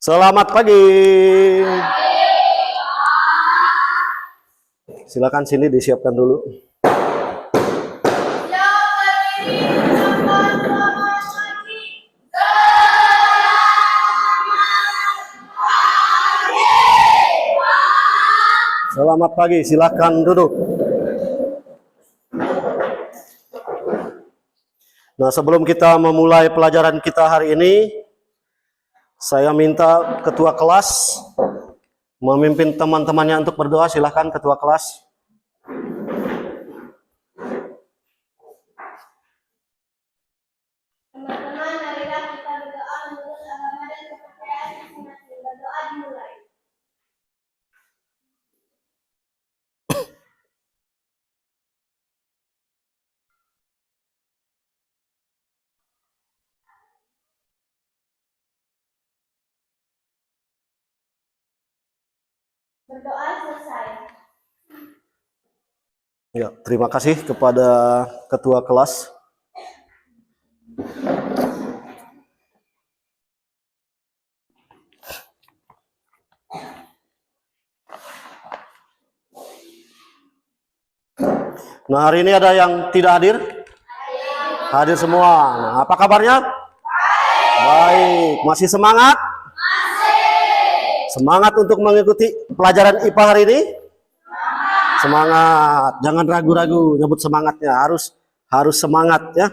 Selamat pagi. Silakan sini disiapkan dulu. Selamat pagi, silakan duduk. Nah, sebelum kita memulai pelajaran kita hari ini, saya minta ketua kelas memimpin teman-temannya untuk berdoa. Silakan ketua kelas. Teman-teman, marilah kita berdoa menurut agama dan kepercayaan masing-masing. Berdoa dimulai. Berdoa selesai. Ya, terima kasih kepada ketua kelas. Nah, hari ini ada yang tidak hadir? Hadir semua. Nah, apa kabarnya? Baik. Masih semangat? Semangat untuk mengikuti pelajaran IPA hari ini? Semangat. Jangan ragu-ragu nyebut semangatnya. Harus semangat ya.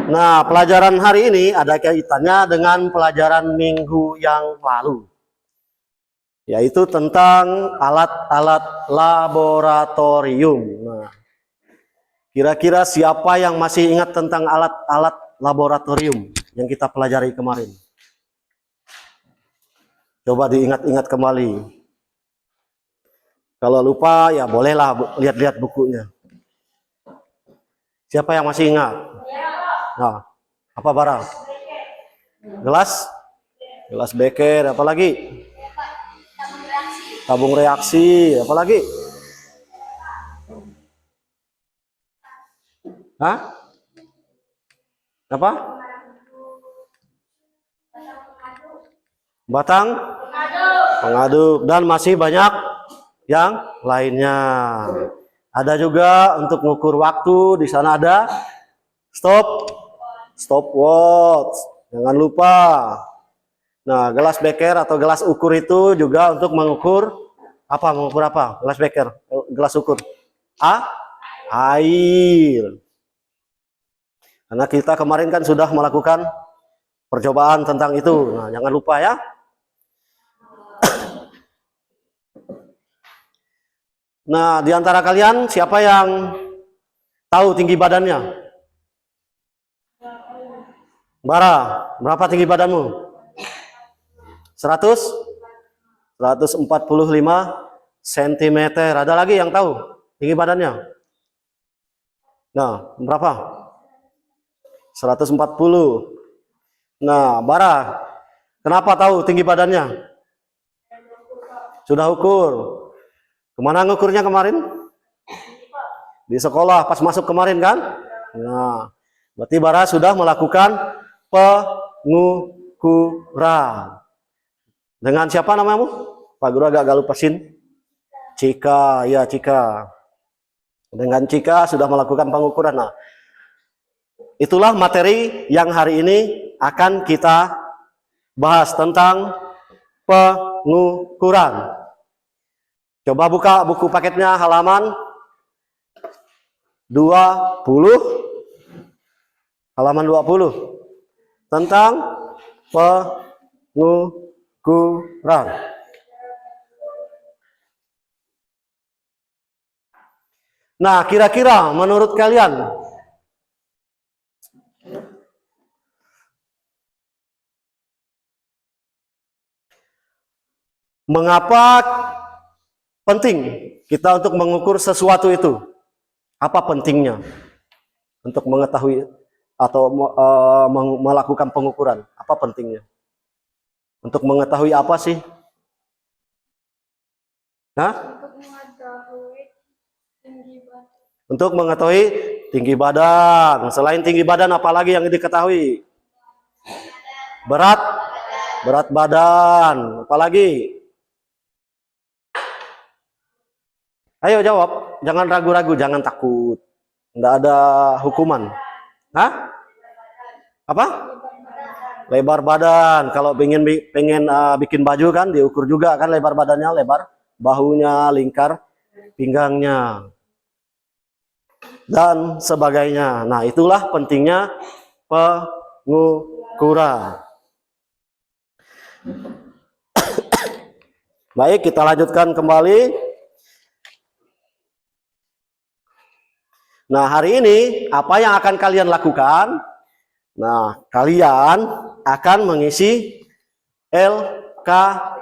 Nah, pelajaran hari ini ada kaitannya dengan pelajaran minggu yang lalu, yaitu tentang alat-alat laboratorium. Nah, kira-kira siapa yang masih ingat tentang alat-alat laboratorium yang kita pelajari kemarin? Coba diingat-ingat kembali. Kalau lupa ya bolehlah lihat-lihat bukunya. Siapa yang masih ingat? Nah, apa barang? Gelas beker, apa lagi? Tabung reaksi, apa lagi? Hah? Apa? Batang pengaduk, dan masih banyak yang lainnya. Ada juga untuk mengukur waktu, di sana ada stopwatch. Jangan lupa. Nah, gelas beker atau gelas ukur itu juga untuk mengukur apa? Mengukur apa? Gelas beker, gelas ukur. Air. Karena kita kemarin kan sudah melakukan percobaan tentang itu. Nah, jangan lupa ya. Nah, di antara kalian siapa yang tahu tinggi badannya? Bara, berapa tinggi badanmu? 145 cm. Ada lagi yang tahu tinggi badannya? Nah, berapa? 140. Nah, Bara, kenapa tahu tinggi badannya? Sudah ukur. Kemana ngukurnya kemarin? Di sekolah, pas masuk kemarin kan? Nah, berarti Bara sudah melakukan pengukuran. Dengan siapa namamu? Pak Guru agak lupa sin. Cika, ya Cika. Dengan Cika sudah melakukan pengukuran. Nah, itulah materi yang hari ini akan kita bahas tentang pengukuran. Coba buka buku paketnya halaman 20. Halaman 20. Tentang pengukuran. Nah, kira-kira menurut kalian mengapa penting kita untuk mengukur sesuatu itu? Apa pentingnya untuk mengetahui atau melakukan pengukuran? Apa pentingnya? Untuk mengetahui apa sih? Hah? Untuk mengetahui tinggi badan. Selain tinggi badan, apalagi yang diketahui? Berat Berat badan. Apalagi? Ayo jawab. Jangan ragu-ragu, jangan takut. Nggak ada hukuman. Hah? Apa? Lebar badan. Kalau pengen bikin baju kan diukur juga kan lebar badannya, lebar bahunya, lingkar pinggangnya dan sebagainya. Nah, itulah pentingnya pengukuran. Baik, kita lanjutkan kembali. Nah, hari ini apa yang akan kalian lakukan? Nah, kalian akan mengisi LKPD,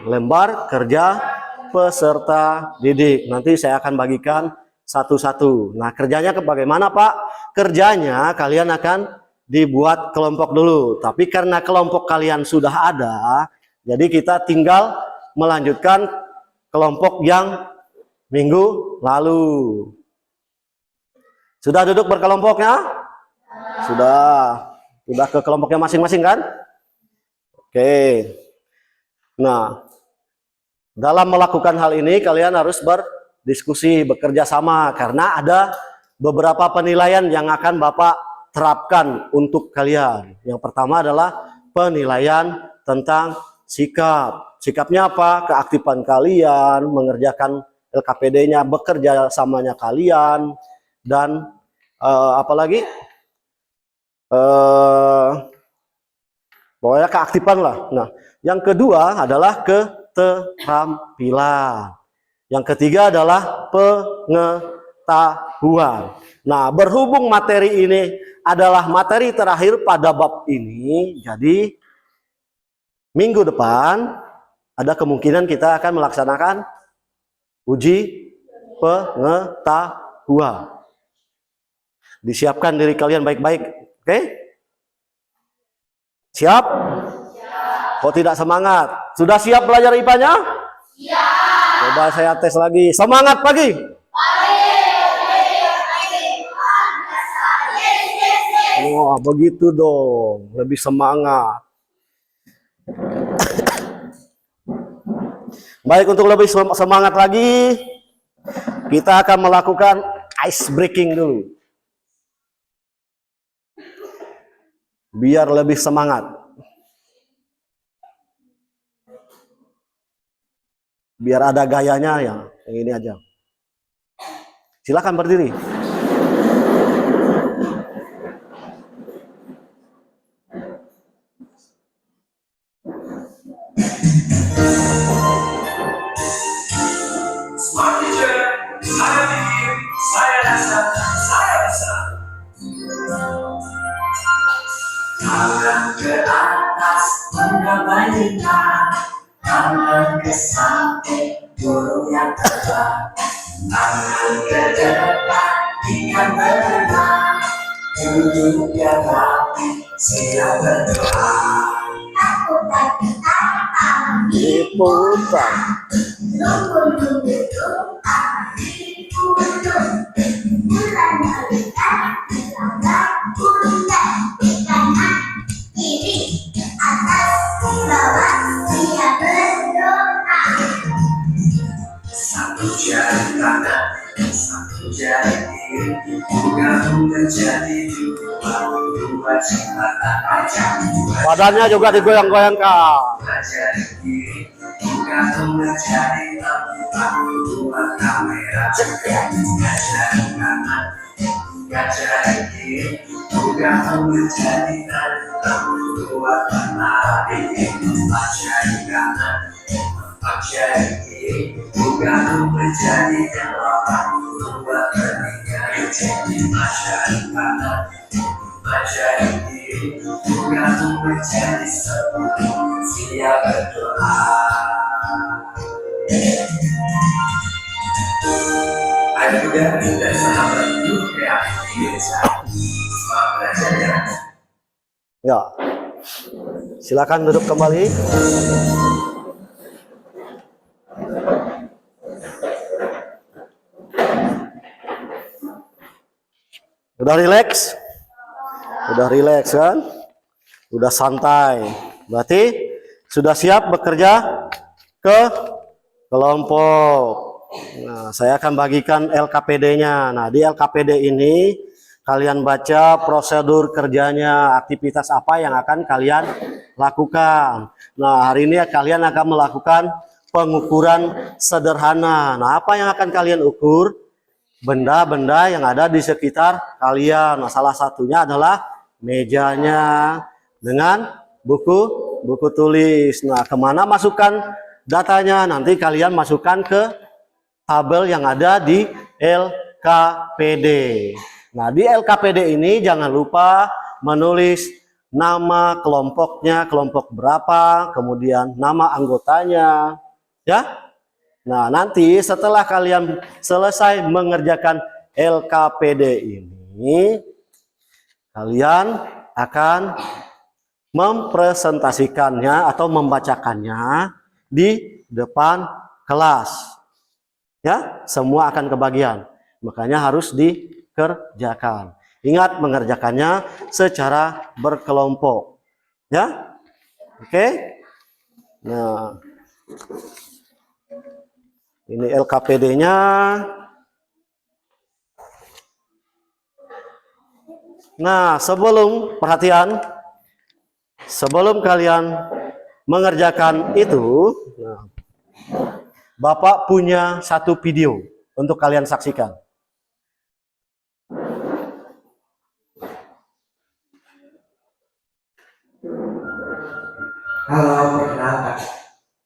lembar kerja peserta didik. Nanti saya akan bagikan satu-satu. Nah, kerjanya bagaimana, Pak? Kerjanya kalian akan dibuat kelompok dulu. Tapi karena kelompok kalian sudah ada, jadi kita tinggal melanjutkan kelompok yang minggu lalu. Sudah duduk berkelompoknya? Sudah ke kelompoknya masing-masing kan? Oke. Nah, dalam melakukan hal ini kalian harus berdiskusi, bekerja sama karena ada beberapa penilaian yang akan Bapak terapkan untuk kalian. Yang pertama adalah penilaian tentang sikap. Sikapnya apa? Keaktifan kalian, mengerjakan LKPD-nya, bekerja samanya kalian, dan apalagi pokoknya keaktifan lah. Nah, yang kedua adalah keterampilan. Yang ketiga adalah pengetahuan. Nah, berhubung materi ini adalah materi terakhir pada bab ini, jadi minggu depan ada kemungkinan kita akan melaksanakan uji pengetahuan. Disiapkan diri kalian baik-baik, oke? Siap? Kok tidak semangat? Sudah siap belajar IPA-nya? Siap. Coba saya tes lagi. Semangat pagi. Wah, begitu dong. Lebih semangat. Baik, untuk lebih semangat lagi, kita akan melakukan ice breaking dulu. Biar lebih semangat. Biar ada gayanya ya, yang ini aja. Silakan berdiri. Smart teacher, saya pikir, saya rasa, saya rasa. Tangan ke atas, menggabaikan. Tangan ke samping, burung yang terbang. Tangan ke depan, ikan berenang. Duduk yang rapi, siap berdoa. Aku tak Diputar. Satu jari kanan, satu jari kiri, gabung menjadi dua jembatan panjang. Badannya juga digoyang-goyangkan. Dua jari kiri, gabung menjadi dua kamera. Tiga jari kanan, tiga jari kiri, gabung menjadi dua penari. Empat jari kanan, empat jari kiri, gabung menjadi dua peninggal. Lima jari kanan, lima jari kiri, gabung menjadi 10. Siap berdoa. Ayo juga dan sahabat yuk kreatif. Selamat belajar ya. Ya. Silakan duduk kembali. Udah rileks? Udah rileks kan? Sudah santai. Berarti sudah siap bekerja ke kelompok. Nah, saya akan bagikan LKPD-nya. Nah, di LKPD ini kalian baca prosedur kerjanya, aktivitas apa yang akan kalian lakukan. Nah, hari ini kalian akan melakukan pengukuran sederhana. Nah, apa yang akan kalian ukur? Benda-benda yang ada di sekitar kalian. Nah, salah satunya adalah mejanya dengan buku tulis. Nah, kemana masukkan datanya? Nanti kalian masukkan ke tabel yang ada di LKPD. Nah, di LKPD ini jangan lupa menulis nama kelompoknya, kelompok berapa, kemudian nama anggotanya, ya. Nah, nanti setelah kalian selesai mengerjakan LKPD ini, kalian akan mempresentasikannya atau membacakannya di depan kelas. Ya, semua akan kebagian. Makanya harus dikerjakan. Ingat mengerjakannya secara berkelompok. Ya. Oke. Nah, ini LKPD-nya. Nah, sebelum kalian mengerjakan itu, nah, Bapak punya satu video untuk kalian saksikan. Halo, perkenalkan.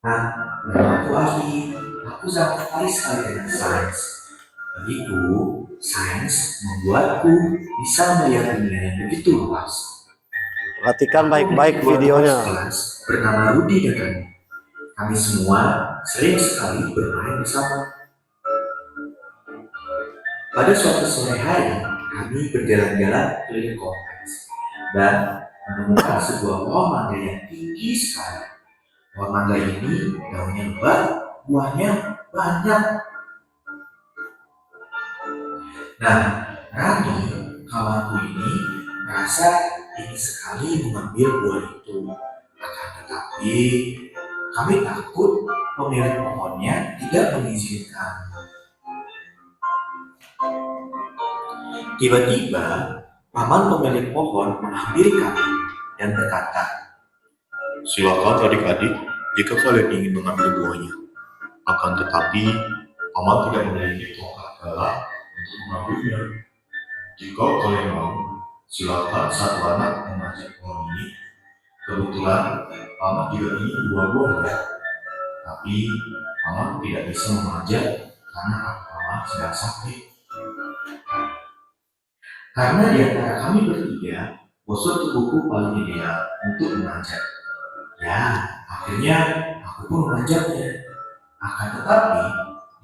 Nama aku Afi. Aku sangat tertarik sekali dengan sains. Begitu, sains membuatku bisa melihat dunia yang begitu luas. Perhatikan Aku baik-baik memiliki dua videonya. teman kelas bernama Rudi dan Rani. Kami semua sering sekali bermain bersama. Pada suatu sore hari, kami berjalan-jalan keliling kompleks dan menemukan sebuah pohon mangga yang tinggi sekali. Pohon mangga ini daunnya lebat, buahnya banyak. Nah, Rani, kawanku ini merasa ingin sekali mengambil buah itu. Akan tetapi, kami takut pemilik pohonnya tidak mengizinkan. Tiba-tiba, paman pemilik pohon menghampiri kami dan berkata, Silakan adik-adik jika kalian ingin mengambil buahnya. Akan tetapi, paman tidak memiliki tongkat galak untuk mengambilnya. Jika kalian mau, silakan satu anak memanjat pohon ini. Kebetulan, paman juga ingin buah-buahnya. Tapi, paman tidak bisa memanjat karena kaki paman sedang sakit. karena di antara kami bertiga, bosok tubuhku paling ideal untuk memanjat. Ya, akhirnya aku pun memanjatnya. Akan tetapi,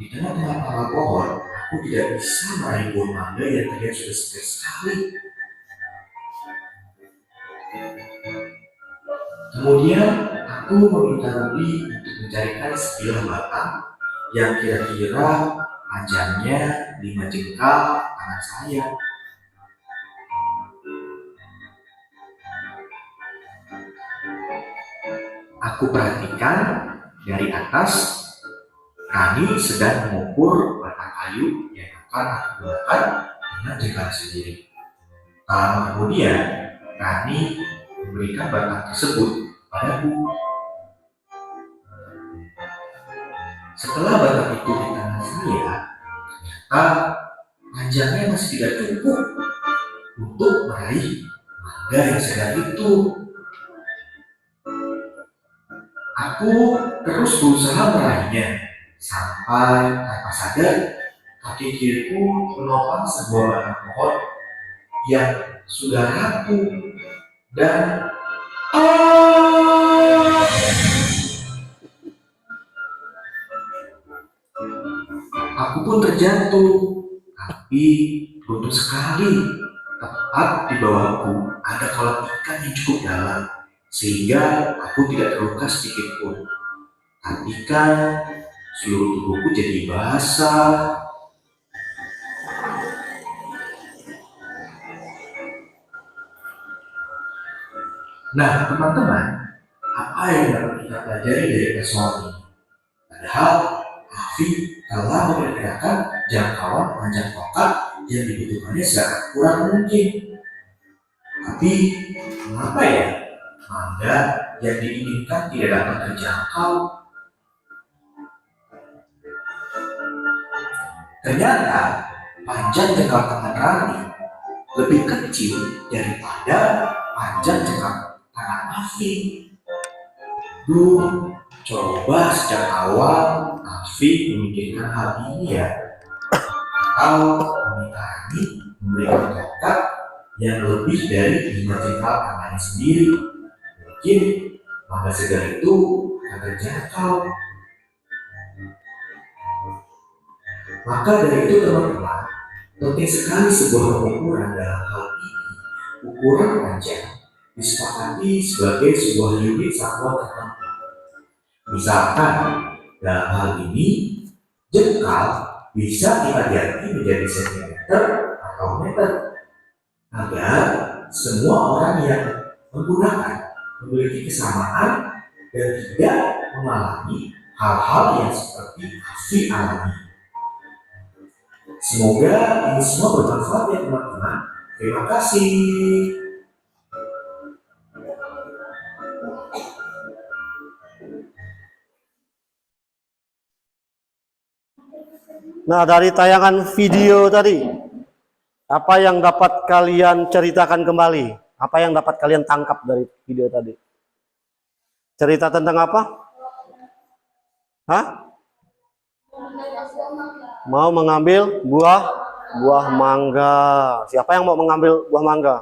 di tengah-tengah para pohon, aku tidak bisa meraih buah mangga yang terlihat sudah segar sekali. Kemudian, aku meminta Rudi untuk mencarikan sebilah batang yang kira-kira panjangnya 5 jengkal tangan saya. Aku perhatikan dari atas, Rani sedang mengukur batang kayu yang akan aku gunakan dengan jengkal sendiri. Lama kemudian, Rani memberikan batang tersebut padaku. Setelah batang itu di tangan saya, ternyata panjangnya masih tidak cukup untuk meraih mangga yang segar itu. Aku terus berusaha meraihnya sampai tanpa sadar kaki kiriku menopang sebuah batang pohon yang sudah rapuh dan aku pun terjatuh. Tapi beruntung sekali, tepat di bawahku ada kolam ikan yang cukup dalam, sehingga aku tidak terluka sedikit pun. Tapi kan seluruh tubuhku jadi basah. Nah, teman-teman, apa yang dapat kita pelajari dari persoalan ini? Padahal Afi telah memperkirakan jangkauan panjang tongkat yang dibutuhkannya secara kurang mungkin. Tapi, mengapa ya mangga yang diinginkan tidak dapat terjangkau? Ternyata panjang jangkau tangan Rani lebih kecil daripada panjang jangkau tangan Afi. Coba sejak awal Afi memikirkan hal ini ya. Atau meminta Rani memberikan tongkat yang lebih dari 5 jengkal tangannya sendiri. Mungkin mangga segar itu akan terjangkau. Maka dari itu teman-teman, penting sekali sebuah pengukuran dalam hal ini. Ukuran panjang disepakati sebagai sebuah unit satuan tertentu. Misalkan dalam hal ini jengkal bisa kita ganti menjadi sentimeter atau meter agar semua orang yang menggunakan memiliki kesamaan dan tidak mengalami hal-hal yang seperti Afi alami. Semoga ini semua bermanfaat ya teman-teman. Terima kasih. Nah, dari tayangan video tadi, apa yang dapat kalian ceritakan kembali? Apa yang dapat kalian tangkap dari video tadi? Cerita tentang apa? Hah? Mau mengambil buah mangga. Siapa yang mau mengambil buah mangga?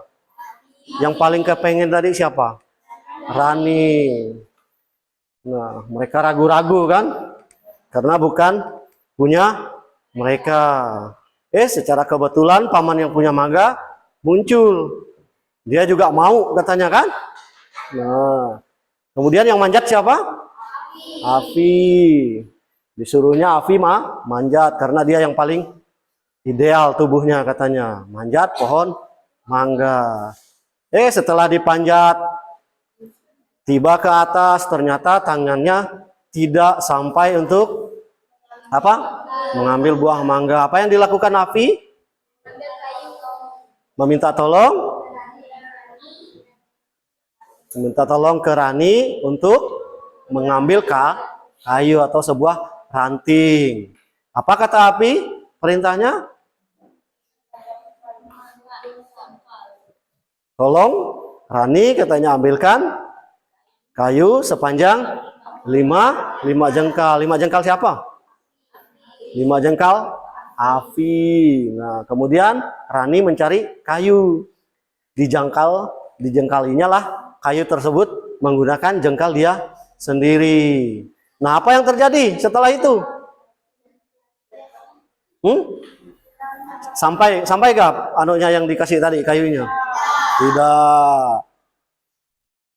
Yang paling kepengen tadi siapa? Rani. Nah, mereka ragu-ragu kan? Karena bukan punya mereka. Secara kebetulan paman yang punya mangga muncul. Dia juga mau katanya kan? Nah, kemudian yang manjat siapa? Afi. Disuruhnya Afi manjat karena dia yang paling ideal tubuhnya katanya. Manjat pohon mangga. Setelah dipanjat tiba ke atas, ternyata tangannya tidak sampai untuk apa? Mengambil buah mangga. Apa yang dilakukan Afi? Meminta tolong ke Rani untuk mengambil kayu atau sebuah ranting. Apa kata Afi? Perintahnya? Tolong Rani katanya ambilkan kayu sepanjang 5 jengkal. 5 jengkal siapa? 5 jengkal Afi. Nah, kemudian Rani mencari kayu. Dijengkalinya lah kayu tersebut menggunakan jengkal dia sendiri. Nah, apa yang terjadi setelah itu? Sampai gak anunya yang dikasih tadi kayunya? Tidak.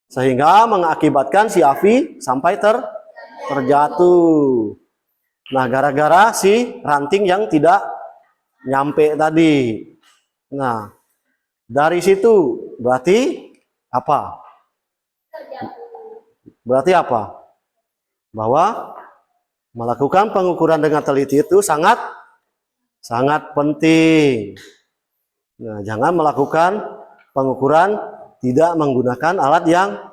Sehingga mengakibatkan si Afi sampai terjatuh. Nah, gara-gara si ranting yang tidak nyampe tadi. Nah, dari situ berarti apa? Bahwa melakukan pengukuran dengan teliti itu sangat penting. Nah, jangan melakukan pengukuran tidak menggunakan alat yang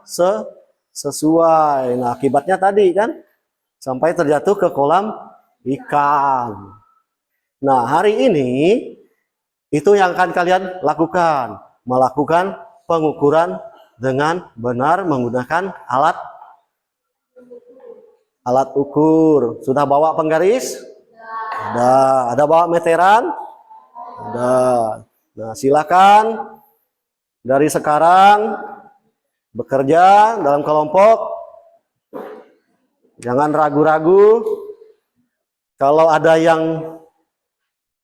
sesuai. Nah, akibatnya tadi kan sampai terjatuh ke kolam ikan. Nah, hari ini itu yang akan kalian lakukan. Melakukan pengukuran dengan benar menggunakan alat ukur. Sudah bawa penggaris? Ada bawa meteran? Ada. Nah, silakan dari sekarang bekerja dalam kelompok. Jangan ragu-ragu. Kalau ada yang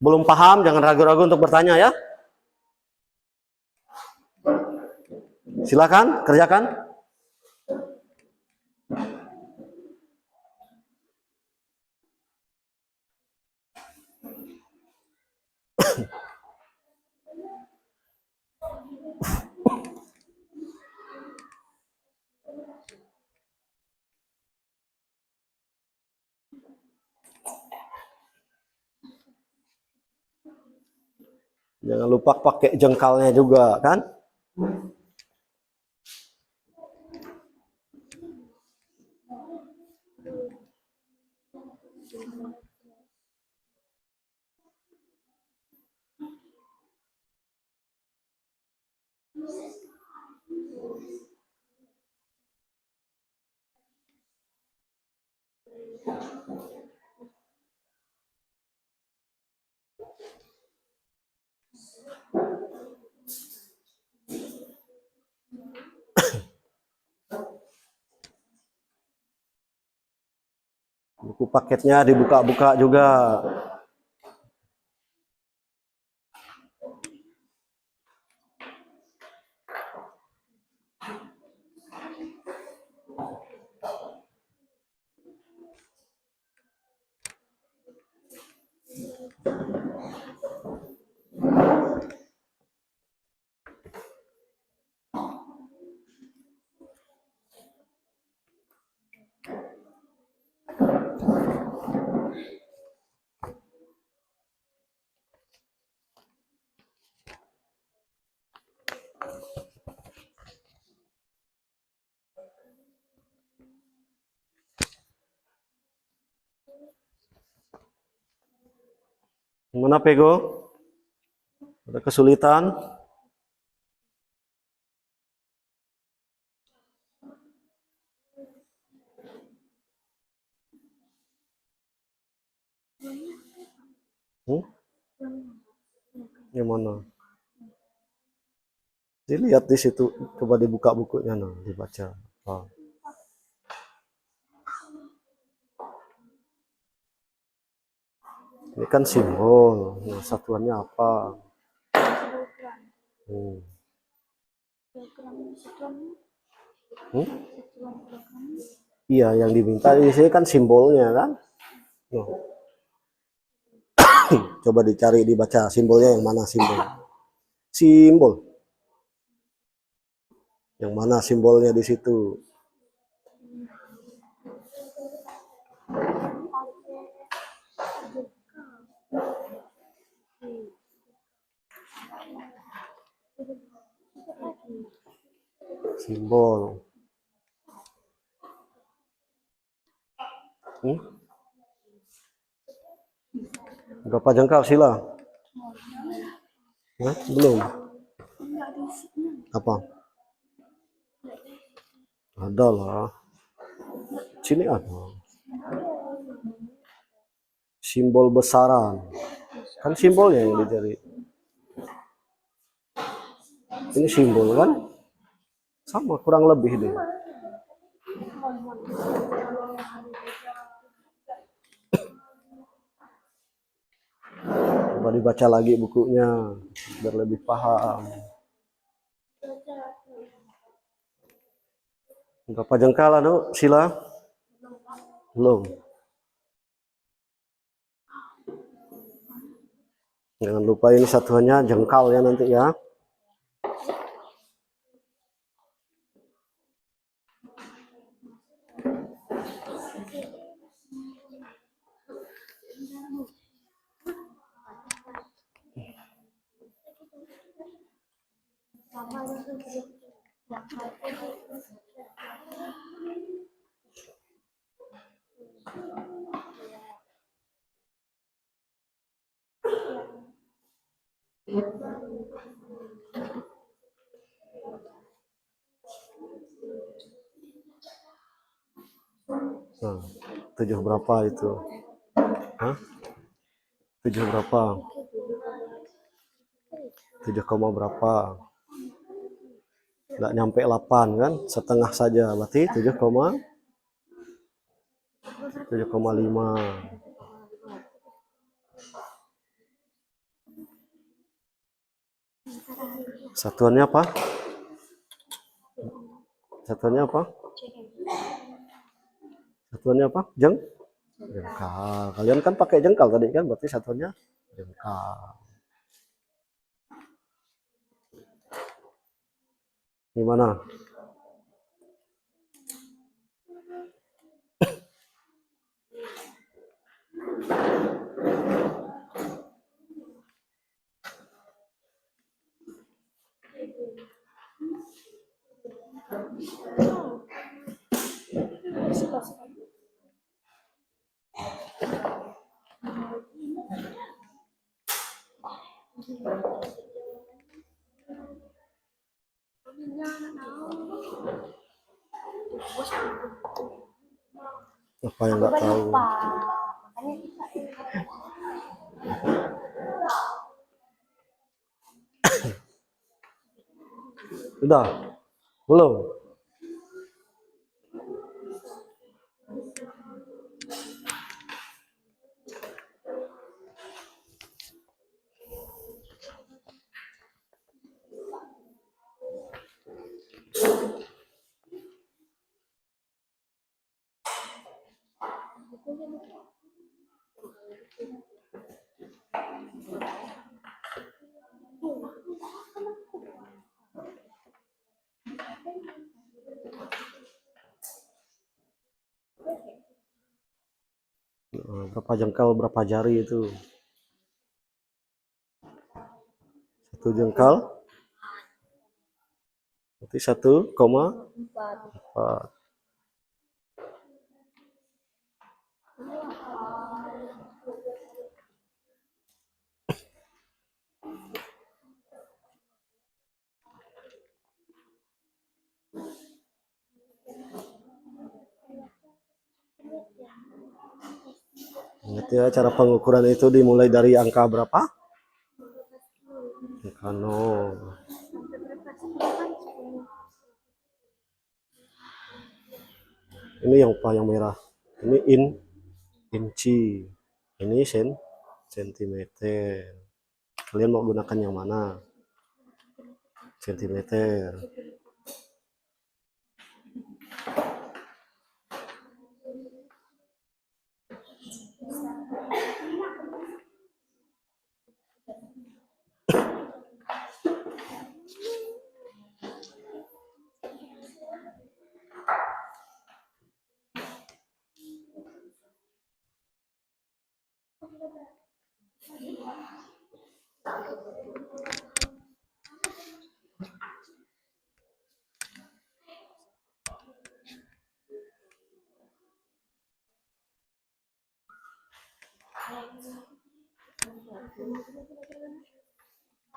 belum paham, jangan ragu-ragu untuk bertanya ya. Silakan kerjakan. Jangan lupa pakai jengkalnya juga kan. Buku paketnya dibuka-buka juga. Gimana Pego? Ada kesulitan? Hmm? Yang mana? Dilihat di situ, coba dibuka bukunya, nah, dibaca. Oh. Ini kan simbol, nah, satuannya apa? Hmm. Hmm? Iya, yang diminta di sini kan simbolnya kan. Loh. Coba dicari, dibaca simbolnya yang mana simbol. Simbol. Yang mana simbolnya di situ? Simbol. Hmm? Berapa jengkal sila? Hah? Belum. Apa? Ada lah. Sini ada. Simbol besaran. Kan simbolnya yang dicari. Ini simbol kan? Sama kurang lebih deh. Coba dibaca lagi bukunya biar lebih paham. Berapa jengkal anu sila? Belum. Jangan lupa ini satuannya jengkal ya nanti ya. Nah, 7 berapa itu? Hah? 7 berapa? 7, berapa? Nggak nyampe 8 kan? Setengah saja. Berarti 7,5. Satuannya apa? Satuannya apa? Satuannya apa? Jengkal. Kalian kan pakai jengkal tadi kan? Berarti satuannya jengkal. Gimana? Apa yang nggak tahu? Lupa. Makanya kita Udah? Belum? Berapa jengkal, berapa jari itu? 1 jengkal berarti 1,4. Ingat ya, cara pengukuran itu dimulai dari angka berapa? Angka 0. Ini yang merah. Ini inci. Ini sentimeter. Kalian mau gunakan yang mana? Sentimeter.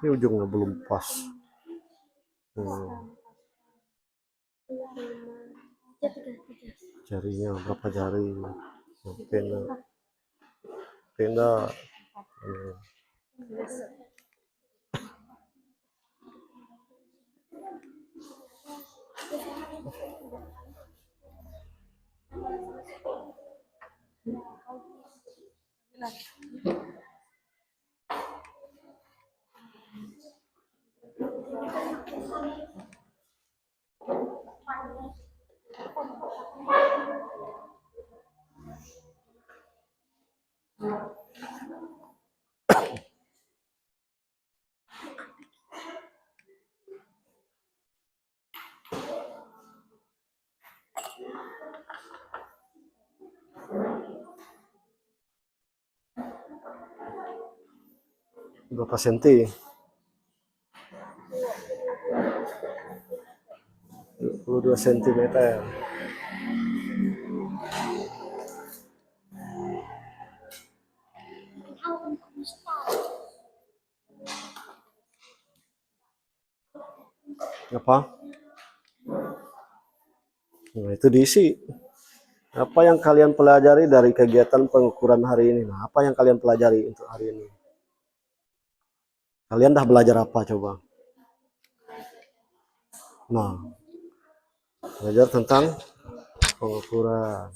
Ini ujungnya belum pas. Jarinya berapa jari? Penda. Berapa senti? 22 cm. Apa? Nah, itu diisi. Apa yang kalian pelajari dari kegiatan pengukuran hari ini? Nah, apa yang kalian pelajari untuk hari ini? Kalian dah belajar apa coba? Nah, belajar tentang pengukuran.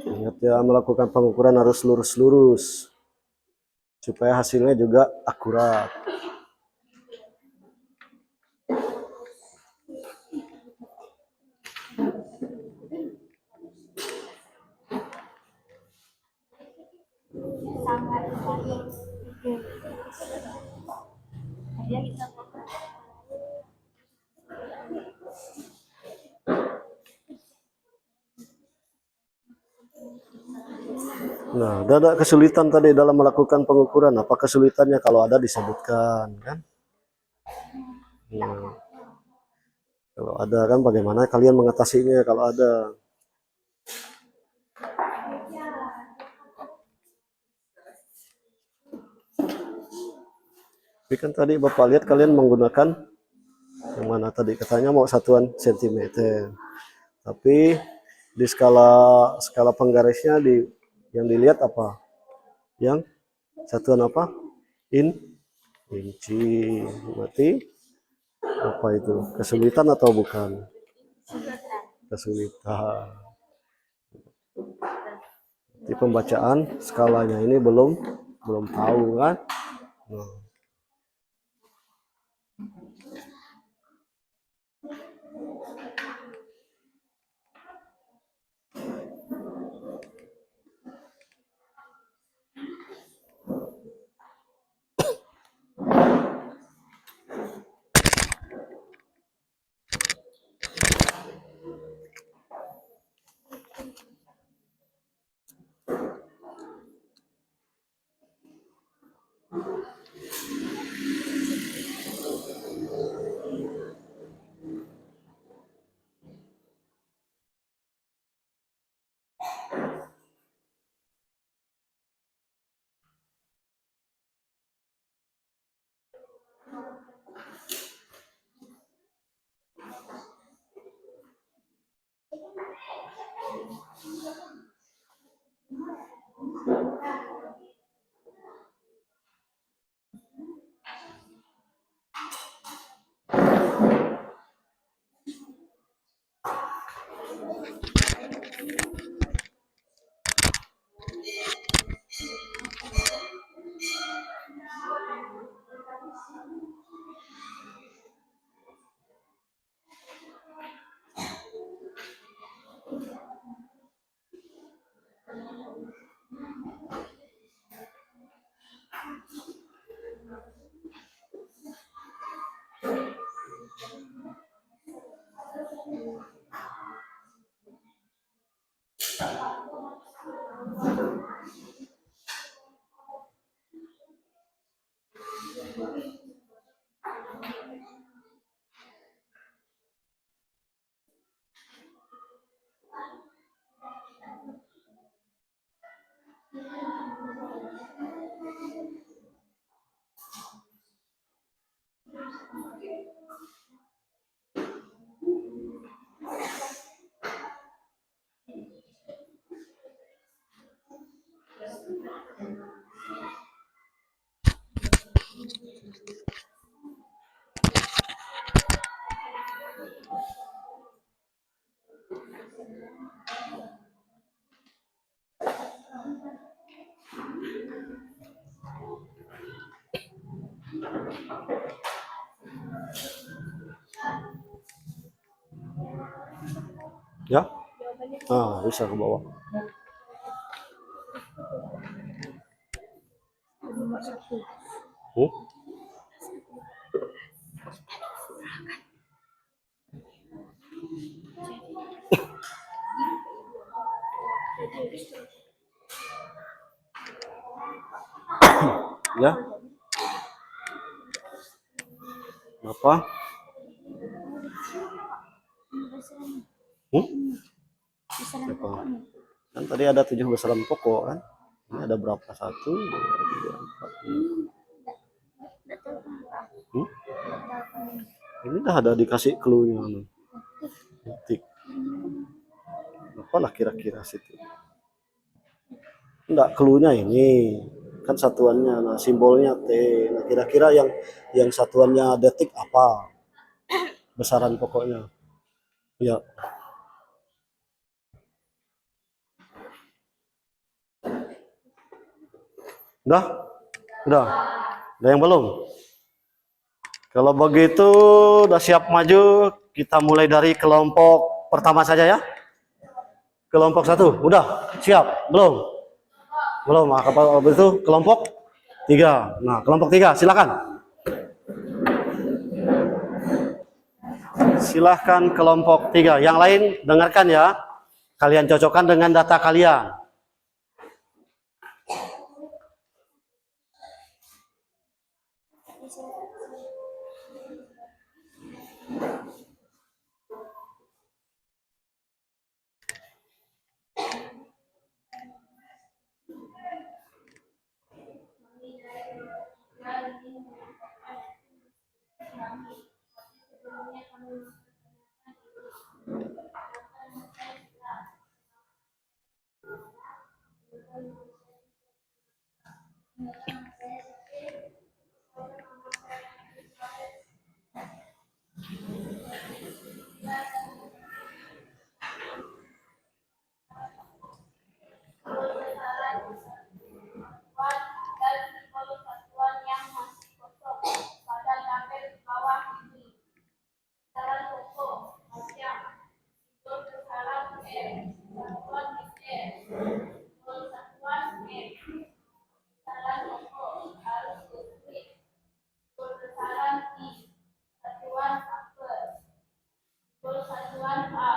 Ingat ya, melakukan pengukuran harus lurus-lurus supaya hasilnya juga akurat. Nah, ada kesulitan tadi dalam melakukan pengukuran. Apa kesulitannya? Kalau ada disebutkan, kan? Nah, kalau ada kan bagaimana kalian mengatasinya kalau ada? Tapi kan tadi Bapak lihat kalian menggunakan yang mana tadi katanya mau satuan sentimeter. Tapi di skala penggarisnya yang dilihat apa? Yang satuan apa? Inci. Berarti apa itu? Kesulitan atau bukan? Kesulitan. Di pembacaan skalanya ini belum tahu kan? Nah. Ya? Bisa ke bawah. Ya? Apa? Apa? Kan tadi ada 7 besaran pokok kan? Ini ada berapa? 1, 2, 3, 4, 5. Ini dah ada dikasih clue-nya. Titik. Apalah kira-kira situ? Enggak, clue-nya ini. Kan satuannya, nah simbolnya T. Nah, kira-kira yang satuannya detik apa? Besaran pokoknya. Ya. Udah? Udah. Ada yang belum? Kalau begitu udah siap maju, kita mulai dari kelompok pertama saja ya. Kelompok 1, udah siap? Belum? Belum. Apa itu kelompok 3. Nah, kelompok 3 silakan. Silahkan kelompok 3. Yang lain dengarkan ya. Kalian cocokkan dengan data kalian. Dan simbol satuan yang masih kosong pada tabel bawah ini. Saran pokok macam simbol besaran M, satuan M, simbol satuan M. Saran pokok harus ditulis simbol besaran I, satuan upper, simbol satuan A.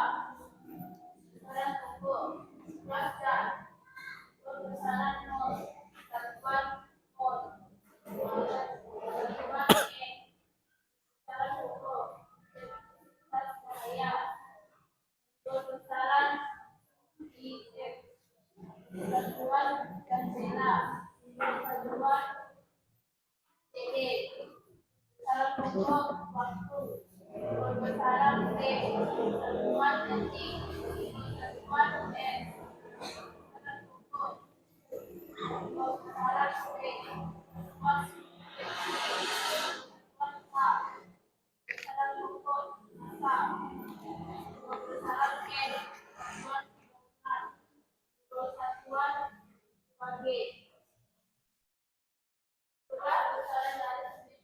Saran pokok pelajar simbol besaran 0, satuan mol, satuan E. Saran pokok saya besaran IF, satuan dan zera, satuan CD. Saran pokok waktu besaran T, satuan detik, satuan S. Saran pokok besaran T, satuan K. Saran pokok K, besaran N, satuan kilogram, satuan sebagai surat besaran dari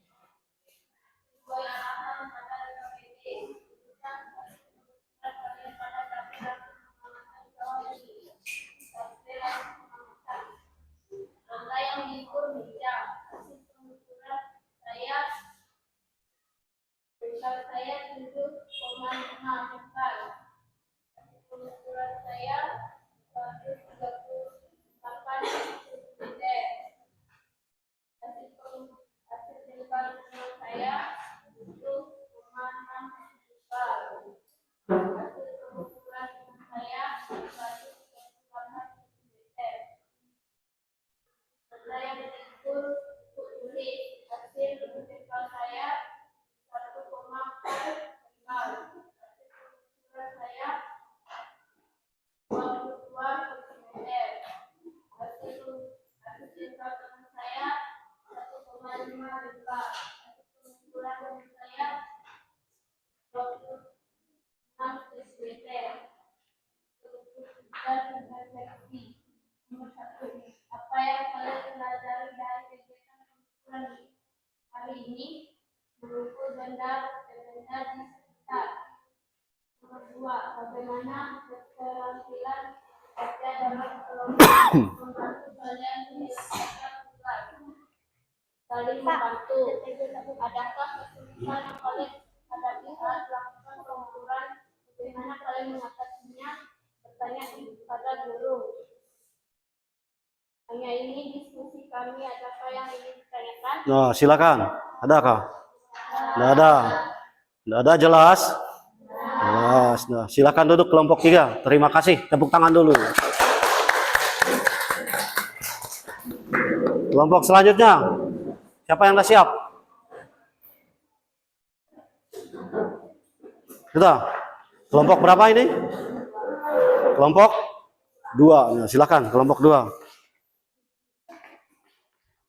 sesuai arahan pada KPD. Tulisan surat kalian pada tabel pengamatan bawah ini. Tabel pengamatan. Angka yang diukur meja. Hasil pengukuran saya 7,5 meter. Pengukuran saya 138 meter. Hasil tingkat saya 7,6 meter. Hasil pengukuran saya 138 meter. Saya diukur tulis hasil tingkat saya 1,45. Hasil pengukuran saya 22 meter. Hasil tingkat saya 1,5 meter. Hasil pengukuran saya 26 meter. Dan refleksi. Nomor 1. Apa yang kalian pelajari dari kegiatan pengukuran hari ini? Mengukur benda di sekitar. Nomor 2. Bagaimana keterampilan kerja dalam kelompok membantu kalian menyelesaikan tugas? Saling membantu. Adakah kesulitan yang kalian hadapi saat melakukan pengukuran? Bagaimana kalian mengatasinya? Bertanya pada guru. Hanya ini diskusi kami. Adakah yang ingin ditanyakan? Nah, silakan. Adakah? Tidak ada. Tidak ada, jelas? Jelas. Nah, silakan duduk kelompok 3. Terima kasih. Tepuk tangan dulu. Kelompok selanjutnya. Siapa yang sudah siap? Sudah. Kelompok berapa ini? Kelompok 2. Nah, silakan kelompok 2.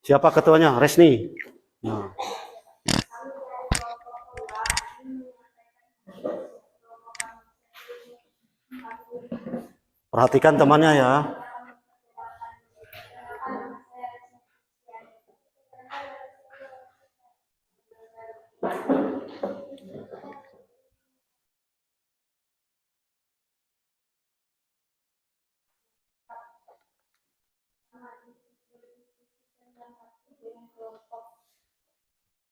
Siapa ketuanya? Resni. Nah. Perhatikan temannya ya.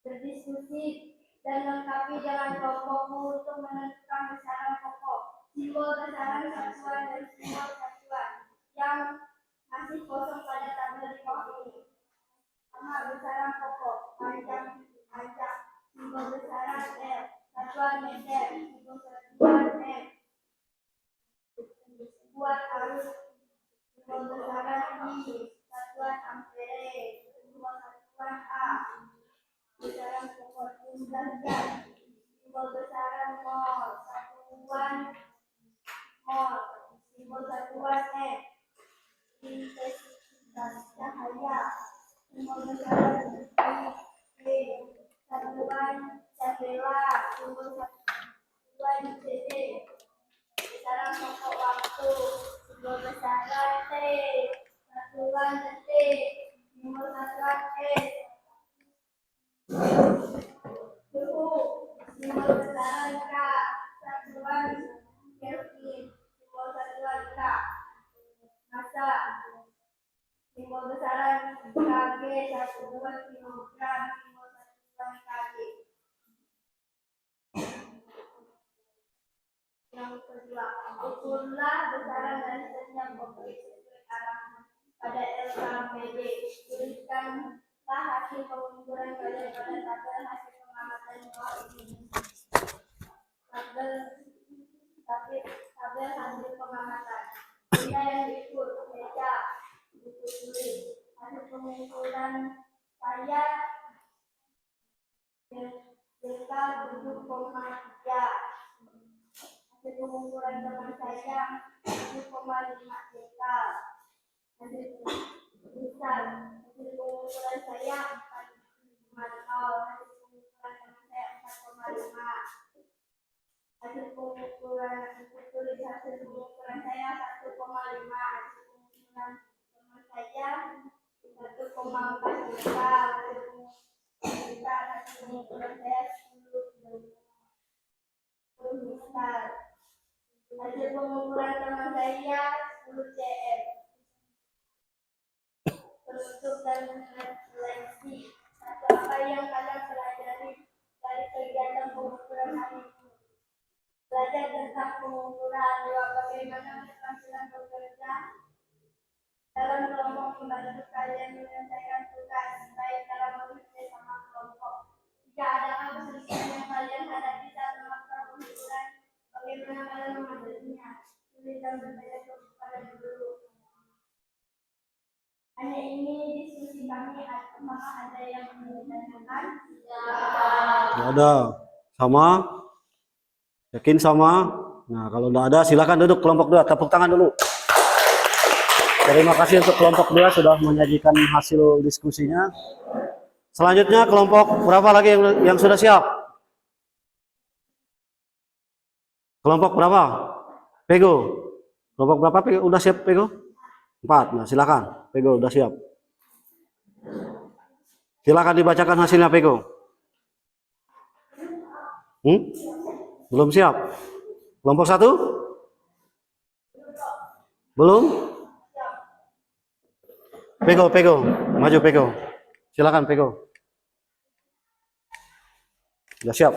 Berdiskusi dan lengkapi dengan kelompokmu untuk menentukan besaran pokok, simbol besaran satuan dan simbol satuan yang masih kosong pada tabel di bawah ini. Pertama, besaran pokok, panjang, simbol besaran L, satuan meter, simbol satuan M, buat arus, simbol besaran I, satuan ampere, simbol satuan A, besaran pokok derajat, simbol besaran mol, satuan mol, simbol satuan M, intensitas cahaya, simbol besaran I, satuan candela, simbol satuan CD, besaran pokok waktu, simbol besaran T, satuan detik, simbol satuan S, suhu, simbol besaran K, satuan Kelvin, simbol satuan K, massa, simbol besaran kg, satuan kilogram, simbol satuan kg. Yang kedua, ukurlah besaran dari setiap objek sesuai arah pada LKPD. Tuliskanlah hasil pengukuran kalian pada tabel hasil pengamatan di bawah ini. Tabel hasil pengamatan. Benda yang diukur, meja, buku tulis. Hasil pengukuran saya delta 7,3. Hasil pengukuran teman saya 7,5 dekal. Hasil pengukuran saya 4,0. Hasil pengukuran teman saya 4,5. Hasil pengukuran tulis hasil pengukuran saya 1,5. Hasil pengukuran teman saya 1,4 dekal. Hasil pengukuran saya 10 dekal. Hasil pengukuran teman saya 10 cm. Penutup dan refleksi. Apa yang kalian pelajari dari kegiatan pengukuran hari ini? Belajar tentang pengukuran, bagaimana keterampilan bekerja dalam kelompok, membantu kalian menyelesaikan tugas, baik dalam bekerja sama kelompok. Jika ada kesulitan yang kalian hadapi saat melakukan pengukuran, bagaimana kalian mengatasinya? Tulis dan bertanya kepada guru. Hanya ini diskusi kami. Apakah ada yang ingin ditanyakan? Tidak ada. Sama? Yakin sama? Nah, kalau tidak ada silakan duduk kelompok 2, tepuk tangan dulu. Terima kasih untuk kelompok 2 sudah menyajikan hasil diskusinya. Selanjutnya kelompok berapa lagi yang sudah siap? Kelompok berapa? Pego. Kelompok berapa Pego? Udah siap Pego? 4. Nah, silakan. Pego udah siap. Silakan dibacakan hasilnya Pego. Belum siap. Kelompok 1? Belum? Pego. Maju Pego. Silakan Pego. Sudah siap.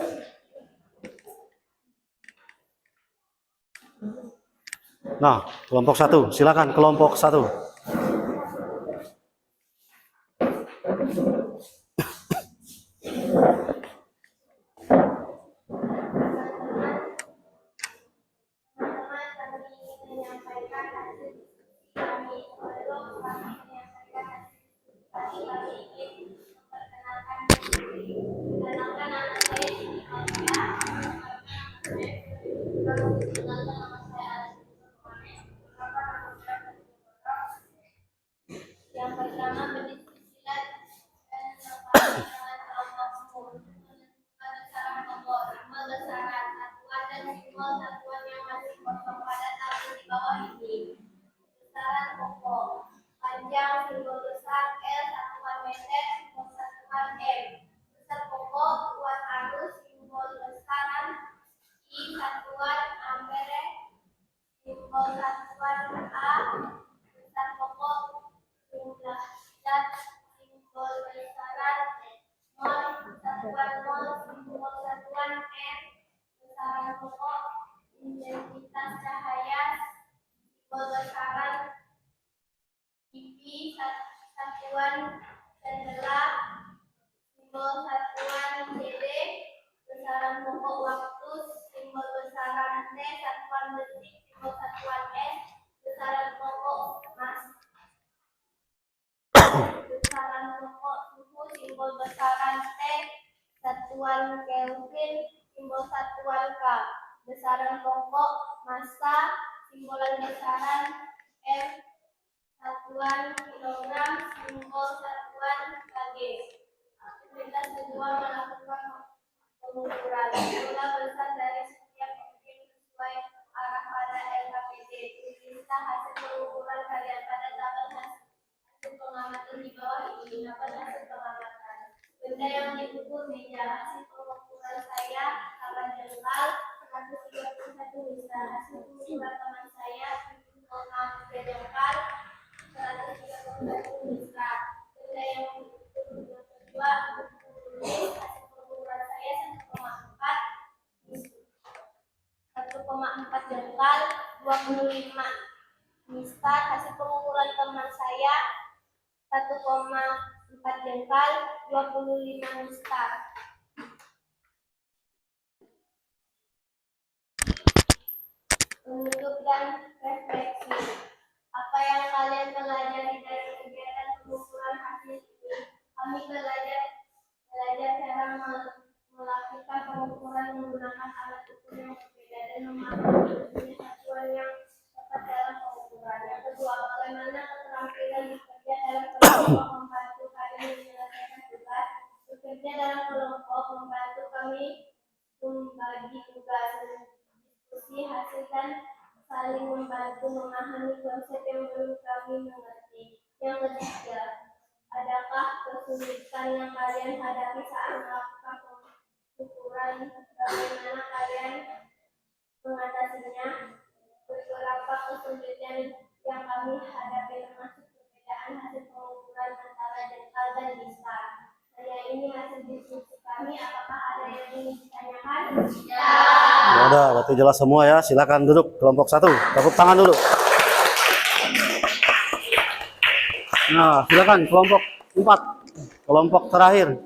Nah, kelompok 1. Silakan kelompok 1. Yang pertama, berdiskusilah dan kelompokmu. Menentukan besaran pokok, simbol besaran satuan dan simbol satuan yang masih kosong pada tabel di bawah ini. Besaran pokok, panjang, simbol besar L, satuan meter, simbol satuan M. Besar pokok, kuat arus, simbol besaran I, satuan ampere, simbol satuan A. Besar pokok, jumlah zat, simbol besaran mol, satuan mol, simbol N, besaran pokok, intensitas cahaya, simbol besaran IP, satuan cendela, simbol satuan CD, besaran pokok waktu, simbol besaran T, satuan detik, simbol satuan S, besaran pokok mas, besaran pokok suhu, simbol besaran T, satuan Kelvin, simbol satuan K, besaran pokok massa, simbolan besaran M, satuan kilogram, simbol satuan kg. Aktivitas kedua melakukan pengukuran jumlah besar dari setiap objek sesuai arah pada LKPD. Tulislah hasil pengukuran kalian pada tabel hasil pengamatan di bawah ini. Dapat hasil pengamatan. Benda yang diukur meja. Hasil pengukuran saya 8 jengkal 131 mista. Hasil pengukuran teman saya 7,3 jengkal 131 mista. Benda yang diukur kedua hasil pengukuran saya 1,4 jengkal 25 mista. Hasil pengukuran teman saya 1,4 jengkal 25 mista. Penutup dan refleksi. Apa yang kalian pelajari dari kegiatan pengukuran hasil ini? Kami belajar cara melakukan pengukuran menggunakan alat ukur yang berbeda dan memahami jenis satuan yang tepat dalam pengukuran. Yang kedua, bagaimana keterampilan bekerja dalam kelompok membantu kalian menyelesaikan tugas. Bekerja dalam kelompok membantu kami membagi tugas, diskusi hasil dan saling membantu memahami konsep yang belum kami mengerti. Yang ketiga, adakah kesulitan yang kalian hadapi saat melakukan pengukuran? Bagaimana kalian mengatasinya? Beberapa kesulitan yang kami hadapi termasuk perbedaan hasil pengukuran antara jengkal dan mista. Hanya ini hasil diskusi kami. Apakah ada yang ingin ditanyakan? Ya. Ya udah, berarti jelas semua ya. Silakan duduk kelompok 1. Tepuk tangan dulu. Nah, silakan kelompok 4. Kelompok terakhir.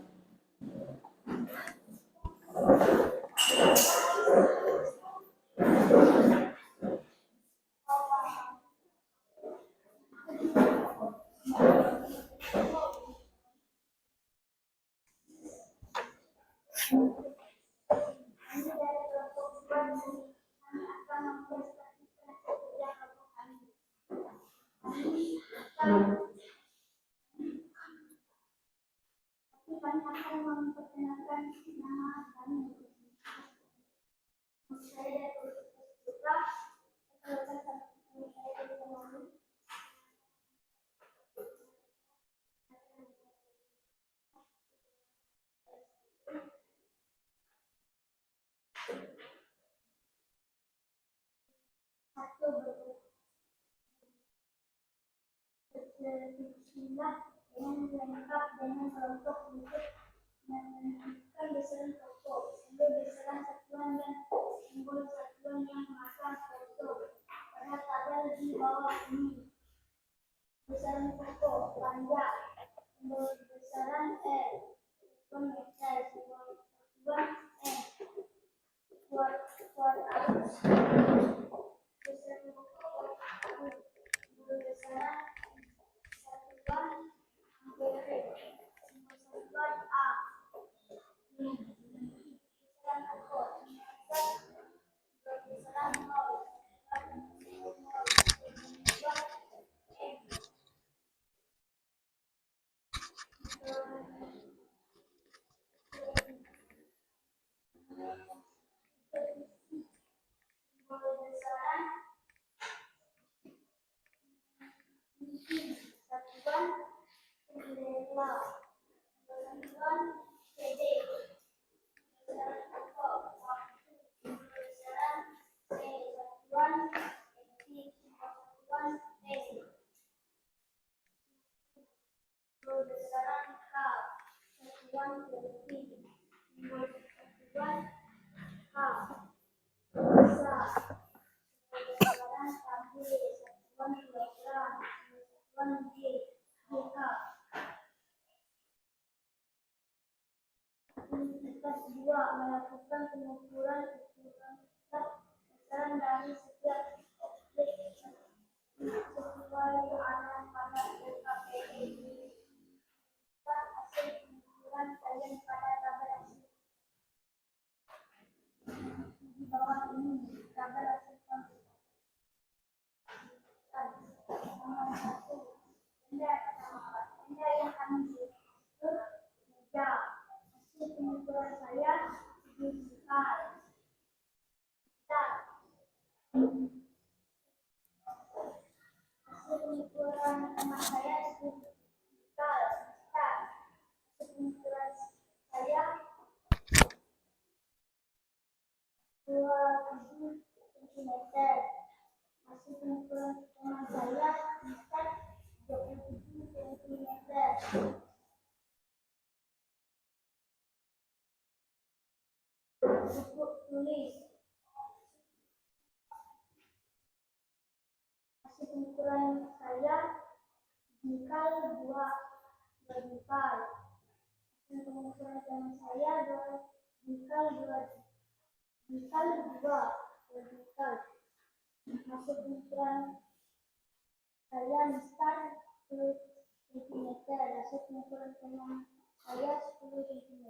Bismillah dengan lengkap dengan kelompok untuk menentukan besaran pokok, simbol besaran satuan dan simbol satuan yang masang foto pada tabel di bawah ini. Besaran pokok panjang, simbol besaran L, satuan meter, simbol satuan M, kuat arus. Besaran pokok simbol besaran satuan ampere, simbol satuan A. Besaran pokok simbol besaran 0, simbol 0, satuan M. Simbol besaran satuan cendela, satuan CD, besaran pokok waktu, besaran C, satuan detik, satuan T, besaran K, satuan Kelvin, satuan Kedua, melakukan pengukuran besaran dari setiap objek sesuai arahan pada LKPI. Hasil pengukuran kalian pada tabel hasil di bawah ini. Tabel hasil nomor 1. Benda yang kami ukur meja. Hasil pengukuran saya digital. Hasil pengukuran teman saya digital. Hasil pengukuran saya 27 cm. Hasil pengukuran teman saya digital 27 cm. Buku tulis. Hasil pengukuran saya jingkal 2 jingkal. Hasil pengukuran teman saya jingkal 2 jingkal 2 jingkal. Hasil pengukuran saya mistar 10 cm. Hasil pengukuran teman saya 10 cm.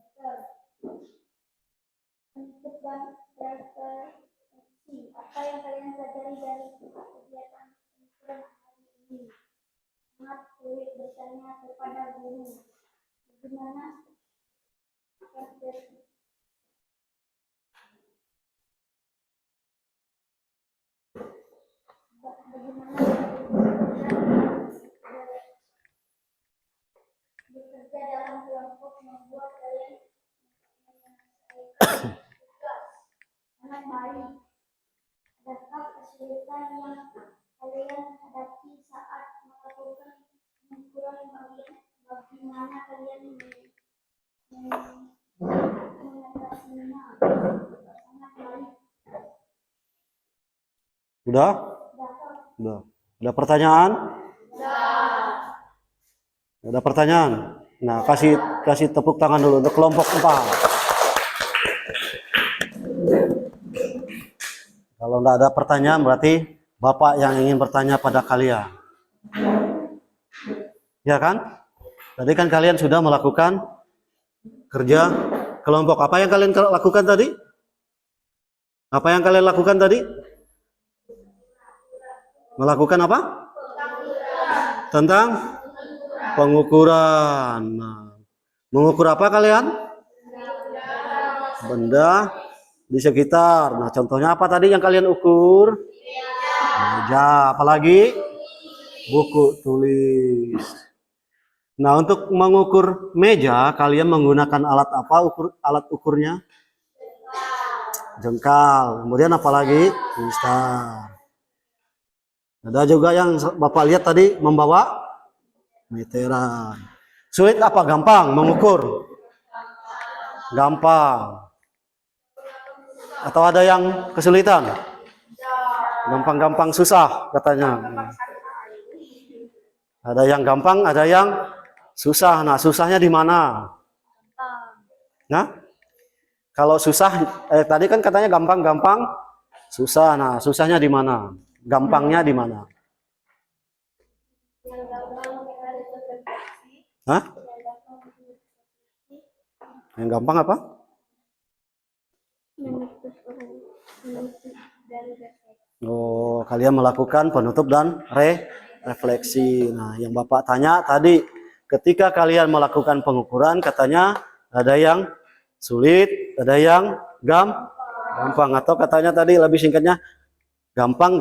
Untuk dan refleksi, apa yang kalian pelajari dari kegiatan pengukuran hari ini? Sangat sulit bertanya kepada guru. Bagaimana refleksi? Bagaimana bekerja dalam kelompok membuat kalian sangat baik. Adakah kesulitan yang kalian hadapi saat melakukan pengukuran bagaimana kalian mengatasinya? Sangat baik. Udah? Udah. Ada pertanyaan? Ada pertanyaan? Nah, kasih tepuk tangan dulu untuk kelompok 4. Kalau tidak ada pertanyaan berarti Bapak yang ingin bertanya pada kalian. Ya kan? Tadi kan kalian sudah melakukan kerja kelompok. Apa yang kalian lakukan tadi? Apa yang kalian lakukan tadi? Melakukan apa? Tentang pengukuran. Nah, mengukur apa kalian? Benda di sekitar. Nah, contohnya apa tadi yang kalian ukur? Meja. Apalagi? Buku tulis. Nah, untuk mengukur meja, kalian menggunakan alat apa? Alat ukurnya? Jengkal. Kemudian apalagi? Mistar. Ada juga yang Bapak lihat tadi membawa meteran. Sulit apa? Gampang mengukur? Gampang. Atau ada yang kesulitan? Gampang-gampang susah katanya. Ada yang gampang, ada yang susah. Nah, susahnya di mana? Nah, kalau susah, tadi kan katanya gampang-gampang susah. Nah, susahnya di mana? Gampangnya di mana? Hah? Yang gampang apa? Oh, kalian melakukan penutup dan refleksi. Nah, yang Bapak tanya tadi, ketika kalian melakukan pengukuran, katanya ada yang sulit, ada yang gampang, atau katanya tadi lebih singkatnya gampang,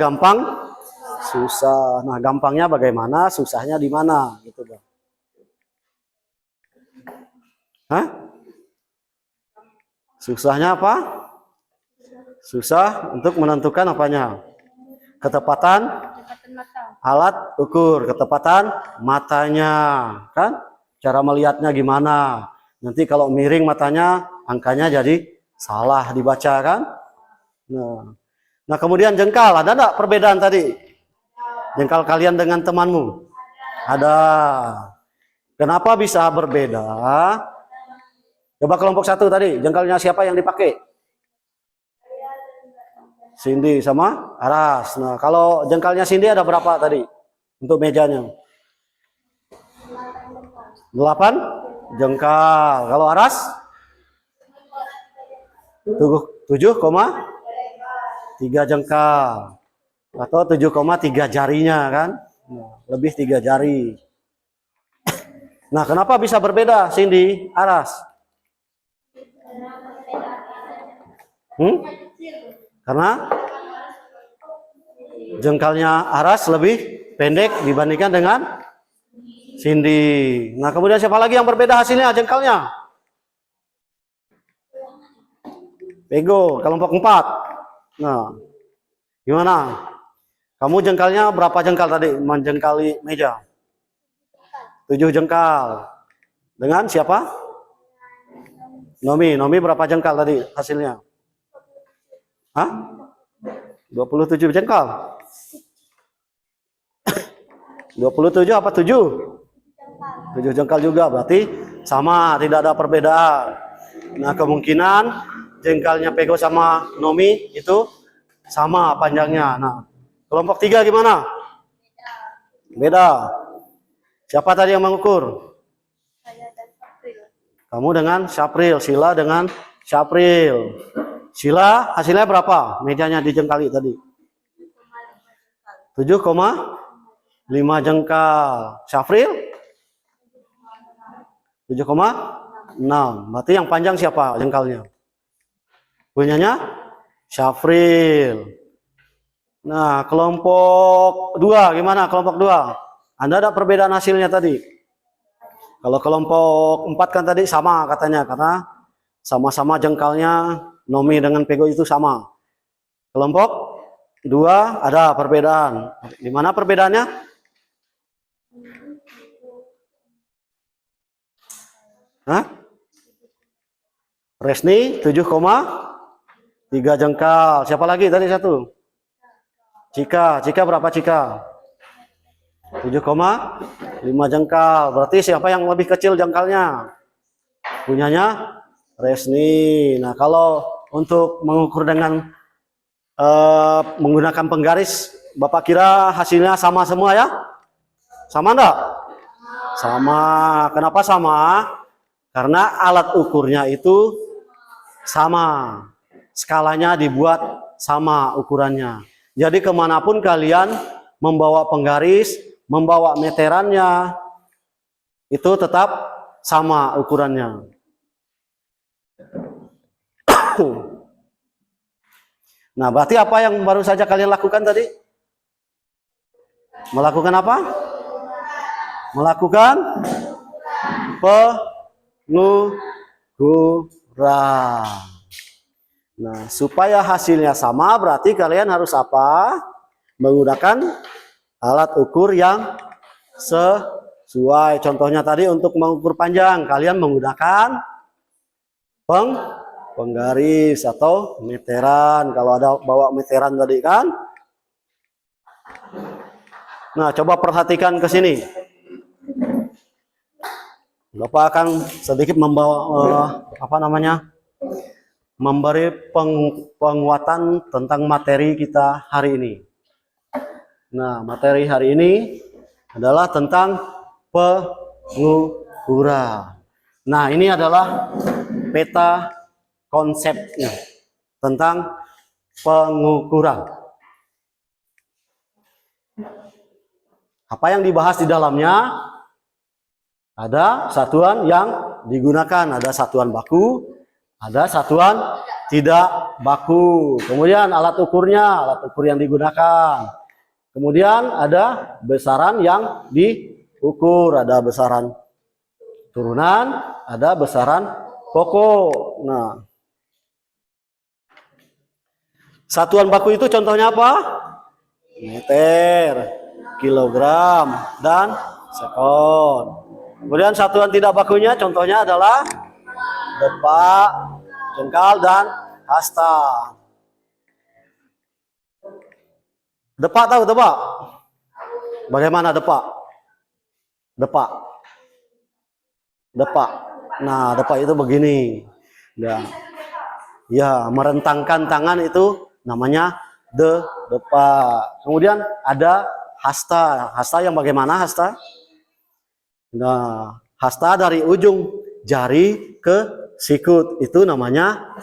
susah. Nah, gampangnya bagaimana, susahnya di mana, gitu, Bang. Hah? Susahnya apa? Susah untuk menentukan apanya? Ketepatan alat ukur, ketepatan matanya, kan? Cara melihatnya gimana? Nanti kalau miring matanya, angkanya jadi salah dibaca, kan? Nah, kemudian jengkal, ada enggak perbedaan tadi? Jengkal kalian dengan temanmu? Ada. Kenapa bisa berbeda? Coba kelompok 1 tadi, jengkalnya siapa yang dipakai? Cindy sama Aras. Nah, kalau jengkalnya Cindy ada berapa tadi untuk mejanya? 8 jengkal. Kalau Aras? 7,3 jengkal. Atau 7,3 jarinya kan? Nah, lebih 3 jari. Nah, kenapa bisa berbeda Cindy, Aras? Karena jengkalnya Aras lebih pendek dibandingkan dengan Cindy. Nah, kemudian siapa lagi yang berbeda hasilnya jengkalnya? Pego, kelompok 4. Nah, gimana? Kamu jengkalnya berapa jengkal tadi menjengkali meja? 7 jengkal. Dengan siapa? Nomi. Nomi berapa jengkal tadi hasilnya? Hah? 27 jengkal. 27 apa 7? 7 jengkal juga, berarti sama, tidak ada perbedaan. Nah, kemungkinan jengkalnya Pego sama Nomi itu sama panjangnya. Nah, kelompok 3 gimana? Beda. Siapa tadi yang mengukur? Kamu dengan Syapril, Sila dengan Syapril. Sila hasilnya berapa? Mejanya dijengkali tadi. 7,5 jengkal. Syafril? 7,6. Berarti yang panjang siapa jengkalnya? Punyanya Syafril. Nah, kelompok 2 gimana? Kelompok 2. Anda ada perbedaan hasilnya tadi? Kalau kelompok 4 kan tadi sama katanya, karena sama-sama jengkalnya Nomi dengan Pego itu sama. Kelompok 2 ada perbedaan. Di mana perbedaannya? Hah? Resni 7,3 jengkal. Siapa lagi tadi satu? Cika. Cika berapa Cika? 7,5 jengkal. Berarti siapa yang lebih kecil jengkalnya? Punyanya Resni. Nah, kalau untuk mengukur dengan menggunakan penggaris, Bapak kira hasilnya sama semua ya? Sama enggak? Sama. Kenapa sama? Karena alat ukurnya itu sama. Skalanya dibuat sama ukurannya. Jadi kemanapun kalian membawa penggaris, membawa meterannya, itu tetap sama ukurannya. Nah, berarti apa yang baru saja kalian lakukan tadi? Melakukan apa? Melakukan pengukuran. Nah, supaya hasilnya sama, berarti kalian harus apa? Menggunakan alat ukur yang sesuai. Contohnya tadi untuk mengukur panjang, kalian menggunakan penggaris atau meteran. Kalau ada bawa meteran tadi kan. Nah, coba perhatikan ke sini. Bapak akan sedikit membawa memberi penguatan tentang materi kita hari ini. Nah, materi hari ini adalah tentang pengukuran. Nah, ini adalah peta konsepnya tentang pengukuran. Apa yang dibahas di dalamnya? Ada satuan yang digunakan, ada satuan baku, ada satuan tidak baku. Kemudian alat ukurnya, alat ukur yang digunakan. Kemudian ada besaran yang diukur, ada besaran turunan, ada besaran pokok. Nah, satuan baku itu contohnya apa? Meter, kilogram, dan sekon. Kemudian satuan tidak bakunya contohnya adalah depak, jengkal, dan hasta. Depak tahu depak? Bagaimana depak? Depak. Depak. Nah, depa itu begini. Ya, ya, merentangkan tangan itu namanya depa. Kemudian ada hasta. Hasta yang bagaimana hasta? Nah, hasta dari ujung jari ke sikut itu namanya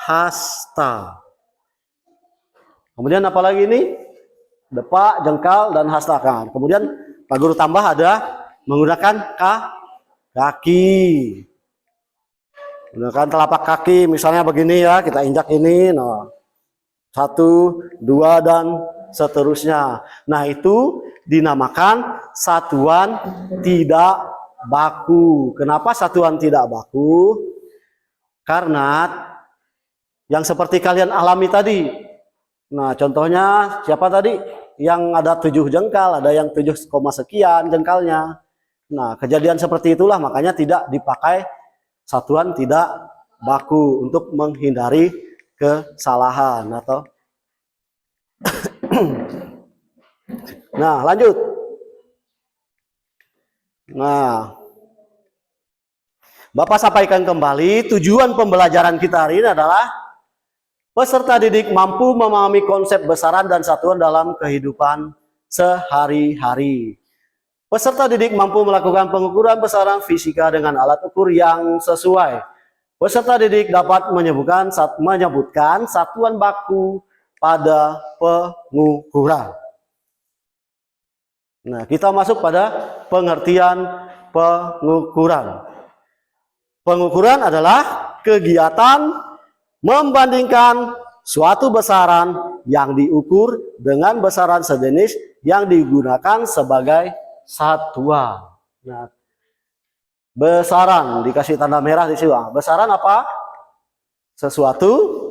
hasta. Kemudian apa lagi ini? Depa, jengkal, dan hasta kan. Kemudian Pak Guru tambah ada menggunakan kaki. Menggunakan telapak kaki, misalnya begini ya, kita injak ini, nah, 1, 2, dan seterusnya. Nah, itu dinamakan satuan tidak baku. Kenapa satuan tidak baku? Karena yang seperti kalian alami tadi. Nah, contohnya siapa tadi? Yang ada 7 jengkal, ada yang 7, sekian jengkalnya. Nah, kejadian seperti itulah makanya tidak dipakai satuan tidak baku untuk menghindari kesalahan atau Nah, lanjut. Nah, Bapak sampaikan kembali tujuan pembelajaran kita hari ini adalah peserta didik mampu memahami konsep besaran dan satuan dalam kehidupan sehari-hari. Peserta didik mampu melakukan pengukuran besaran fisika dengan alat ukur yang sesuai. Peserta didik dapat menyebutkan satuan baku pada pengukuran. Nah, kita masuk pada pengertian pengukuran. Pengukuran adalah kegiatan membandingkan suatu besaran yang diukur dengan besaran sejenis yang digunakan sebagai satuan. Nah, besaran dikasih tanda merah di sini. Besaran apa? Sesuatu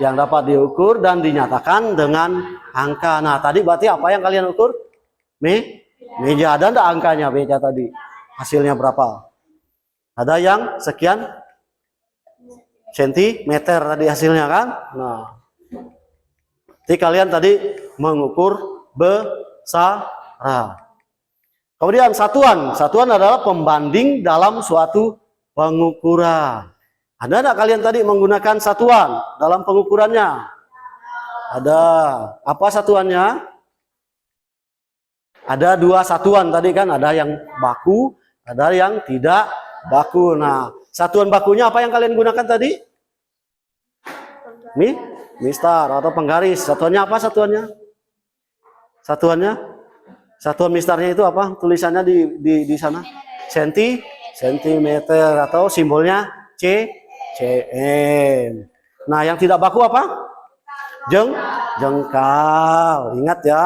yang dapat diukur dan dinyatakan dengan angka. Nah, tadi berarti apa yang kalian ukur? Meja. Ada enggak angkanya meja tadi? Hasilnya berapa? Ada yang sekian sentimeter tadi hasilnya kan? Nah, jadi kalian tadi mengukur besaran. Kemudian satuan. Satuan adalah pembanding dalam suatu pengukuran. Ada enggak kalian tadi menggunakan satuan dalam pengukurannya? Ada. Apa satuannya? Ada 2 satuan tadi kan, ada yang baku, ada yang tidak baku. Nah, satuan bakunya apa yang kalian gunakan tadi? Mistar atau penggaris. Satuannya apa satuannya? Satuan mistarnya itu apa? Tulisannya di sana. Sentimeter atau simbolnya cm. Nah, yang tidak baku apa? Jengkal. Ingat ya.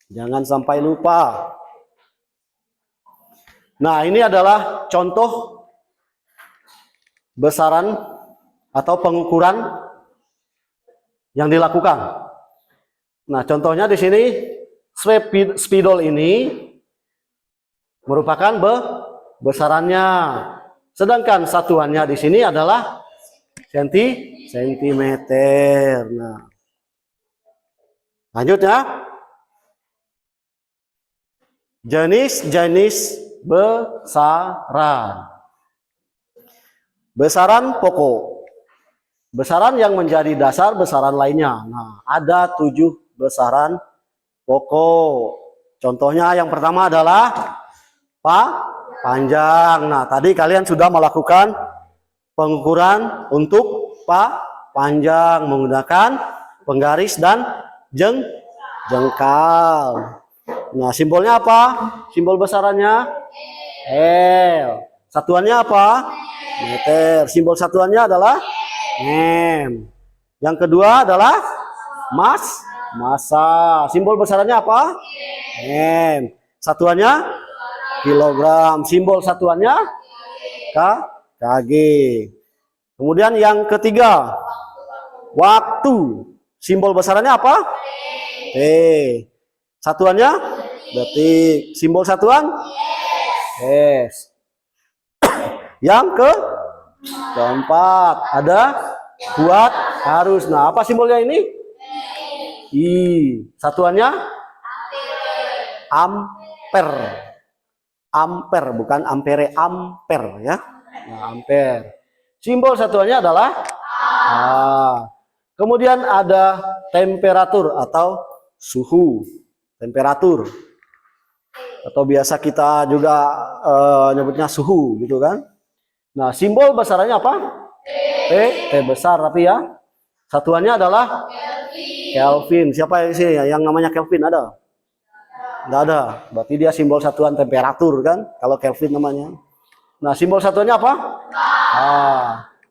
Jangan sampai lupa. Nah, ini adalah contoh besaran atau pengukuran yang dilakukan. Nah, contohnya di sini spidol ini merupakan besarannya. Sedangkan satuannya di sini adalah sentimeter. Nah, lanjut ya. Jenis-jenis besaran. Besaran pokok. Besaran yang menjadi dasar besaran lainnya. Nah, ada 7 besaran pokok. Contohnya yang pertama adalah panjang. Nah, tadi kalian sudah melakukan pengukuran untuk panjang menggunakan penggaris dan jengkal. Nah, simbolnya apa? Simbol besarannya L. Satuannya apa? Meter. Simbol satuannya adalah M. Yang kedua adalah massa. Simbol besarannya apa? M. Satuannya kilogram. Simbol satuannya kg. Kemudian yang ketiga, waktu. Simbol besarannya apa? T. Satuannya detik. Simbol satuan S. Yang keempat ada kuat harus. Nah, apa simbolnya ini? I. Satuannya ampere. Ampere, bukan ampere, ampere ya. Nah, ampere. Simbol satuannya adalah A. Kemudian ada temperatur atau suhu. Temperatur. Atau biasa kita juga nyebutnya suhu gitu kan. Nah, simbol besarannya apa? T besar, tapi ya satuannya adalah Kelvin. Siapa yang sih yang namanya Kelvin ada? Nggak ada. Berarti dia simbol satuan temperatur kan? Kalau Kelvin namanya. Nah, simbol satuannya apa?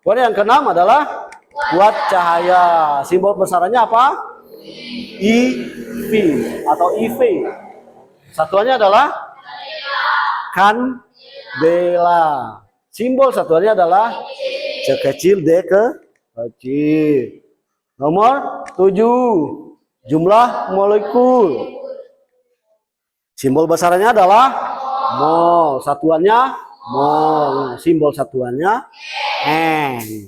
Kemudian yang keenam adalah watt cahaya. Simbol besarannya apa? IV atau IV. Satuannya adalah kandela. Simbol satuannya adalah C kecil, D kecil. Nomor 7. Jumlah molekul. Simbol besarannya adalah mol. Satuannya mol. Simbol satuannya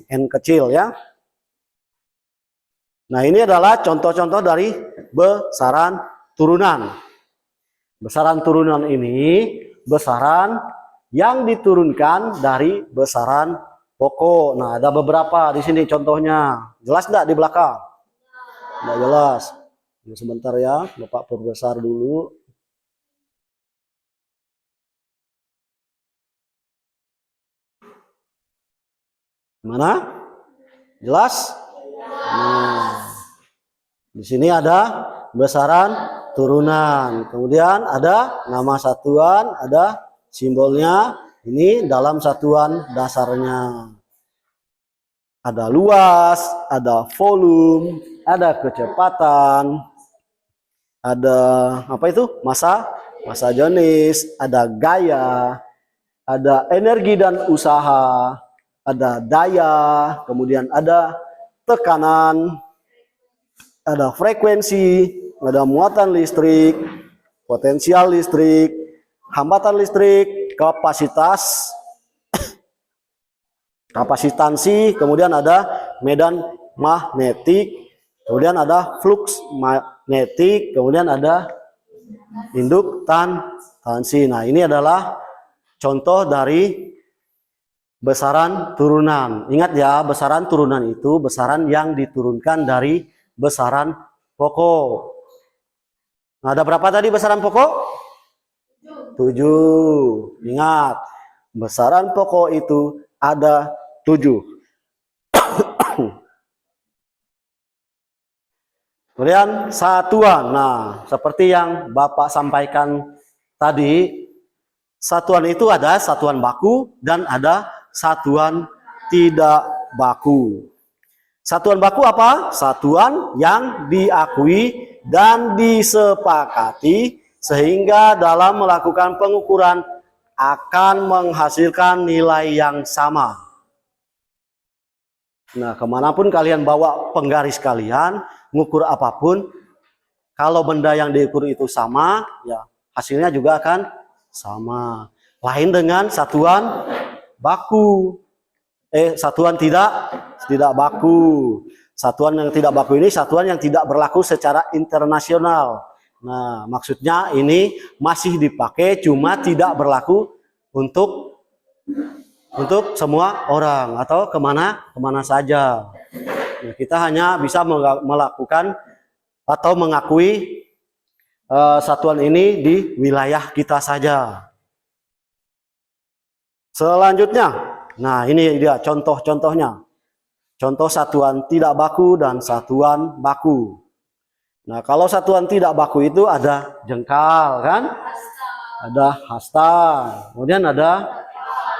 N kecil ya. Nah, ini adalah contoh-contoh dari besaran turunan. Besaran turunan ini besaran yang diturunkan dari besaran pokok. Nah, ada beberapa di sini contohnya. Jelas enggak di belakang? Enggak jelas. Ini sebentar ya, Bapak perbesar dulu. Mana? Jelas? Nah, di sini ada besaran turunan. Kemudian ada nama satuan, ada simbolnya. Ini dalam satuan dasarnya. Ada luas, ada volume, ada kecepatan, ada apa itu? Massa jenis, ada gaya, ada energi dan usaha, ada daya, kemudian ada tekanan, ada frekuensi, ada muatan listrik, potensial listrik, hambatan listrik, kapasitansi, kemudian ada medan magnetik, kemudian ada flux magnetik, kemudian ada induktansi. Nah, ini adalah contoh dari besaran turunan. Ingat ya, besaran turunan itu besaran yang diturunkan dari besaran pokok. Nah, ada berapa tadi besaran pokok? 7. Ingat, besaran pokok itu ada 7. Kemudian satuan. Nah, seperti yang Bapak sampaikan tadi, satuan itu ada satuan baku dan ada satuan tidak baku. Satuan baku apa? Satuan yang diakui dan disepakati sehingga dalam melakukan pengukuran akan menghasilkan nilai yang sama. Nah, kemanapun kalian bawa penggaris kalian, mengukur apapun, kalau benda yang diukur itu sama, ya hasilnya juga akan sama. Lain dengan satuan baku. Satuan tidak baku. Satuan yang tidak baku ini satuan yang tidak berlaku secara internasional. Nah, maksudnya ini masih dipakai, cuma tidak berlaku untuk semua orang atau kemana saja. Nah, kita hanya bisa melakukan atau mengakui satuan ini di wilayah kita saja. Selanjutnya, nah ini dia contoh-contohnya. Contoh satuan tidak baku dan satuan baku. Nah, kalau satuan tidak baku itu ada jengkal kan? Ada hasta. Kemudian ada